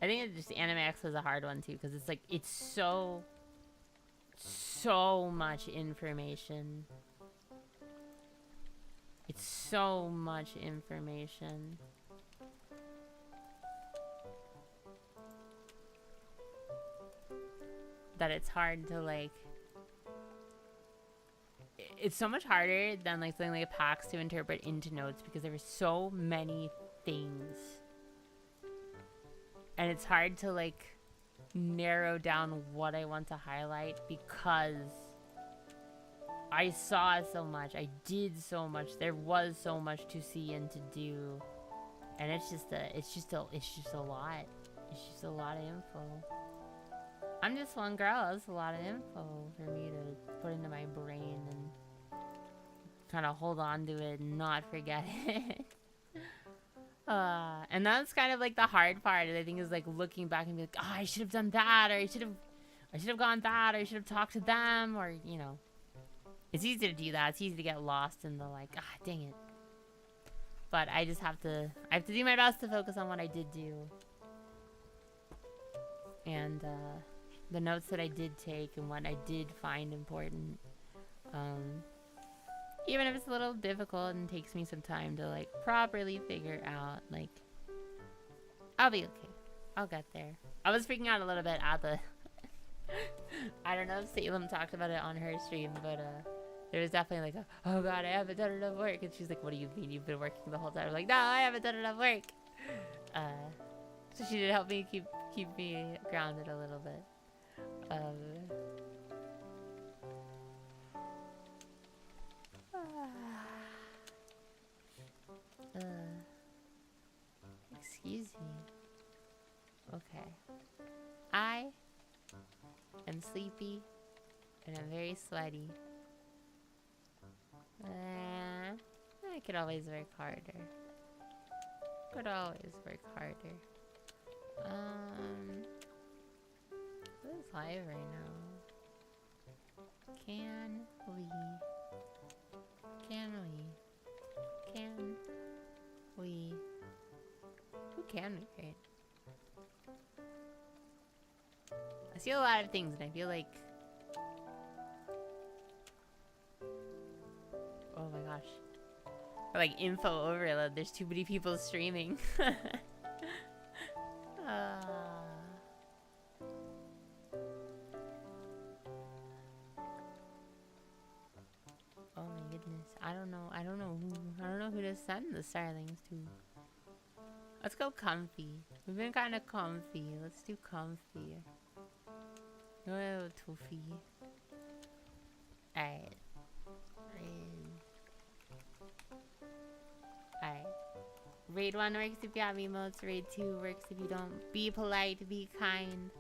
I think it's just Anime X was a hard one too, because it's like, it's so much information. It's so much information. That it's hard to like... it's so much harder than like something like a PAX to interpret into notes because there were so many things. And it's hard to like narrow down what I want to highlight because I saw so much. I did so much. There was so much to see and to do. And it's just a lot. It's just a lot of info. I'm just one girl. It's a lot of info for me to put into my brain and kind of hold on to it and not forget it. And that's kind of like the hard part. I think is like looking back and be like, oh, I should have done that, or I should have gone that, or I should have talked to them, or you know, it's easy to do that. It's easy to get lost in the like, ah, dang it. But I just have to do my best to focus on what I did do. And the notes that I did take and what I did find important. Even if it's a little difficult and takes me some time to like properly figure out, like, I'll be okay. I'll get there. I was freaking out a little bit at the I don't know if Salem talked about it on her stream, but there was definitely like oh god, I haven't done enough work, and she's like, what do you mean you've been working the whole time? I'm like, no, I haven't done enough work. So she did help me keep me grounded a little bit. Excuse me. Okay. I am sleepy and I'm very sweaty. I could always work harder. Could always work harder. What is live right now? Can we? Who can we create? I see a lot of things and I feel like... Oh my gosh. Or like info overload. There's too many people streaming. Oh my goodness. I don't know who to send the starlings to. Let's go comfy. We've been kind of comfy. Let's do comfy. Oh, toofy. Alright. Alright. Raid 1 works if you have emotes. Raid 2 works if you don't. Be polite, be kind.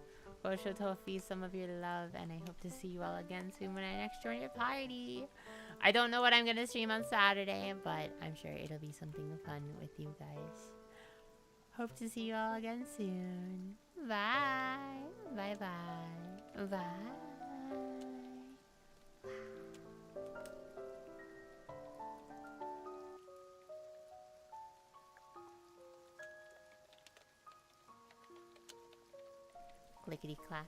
Go show Tofi some of your love, and I hope to see you all again soon when I next join your party. I don't know what I'm gonna stream on Saturday, but I'm sure it'll be something fun with you guys. Hope to see you all again soon. Bye. Bye bye. Bye. Clickety clack.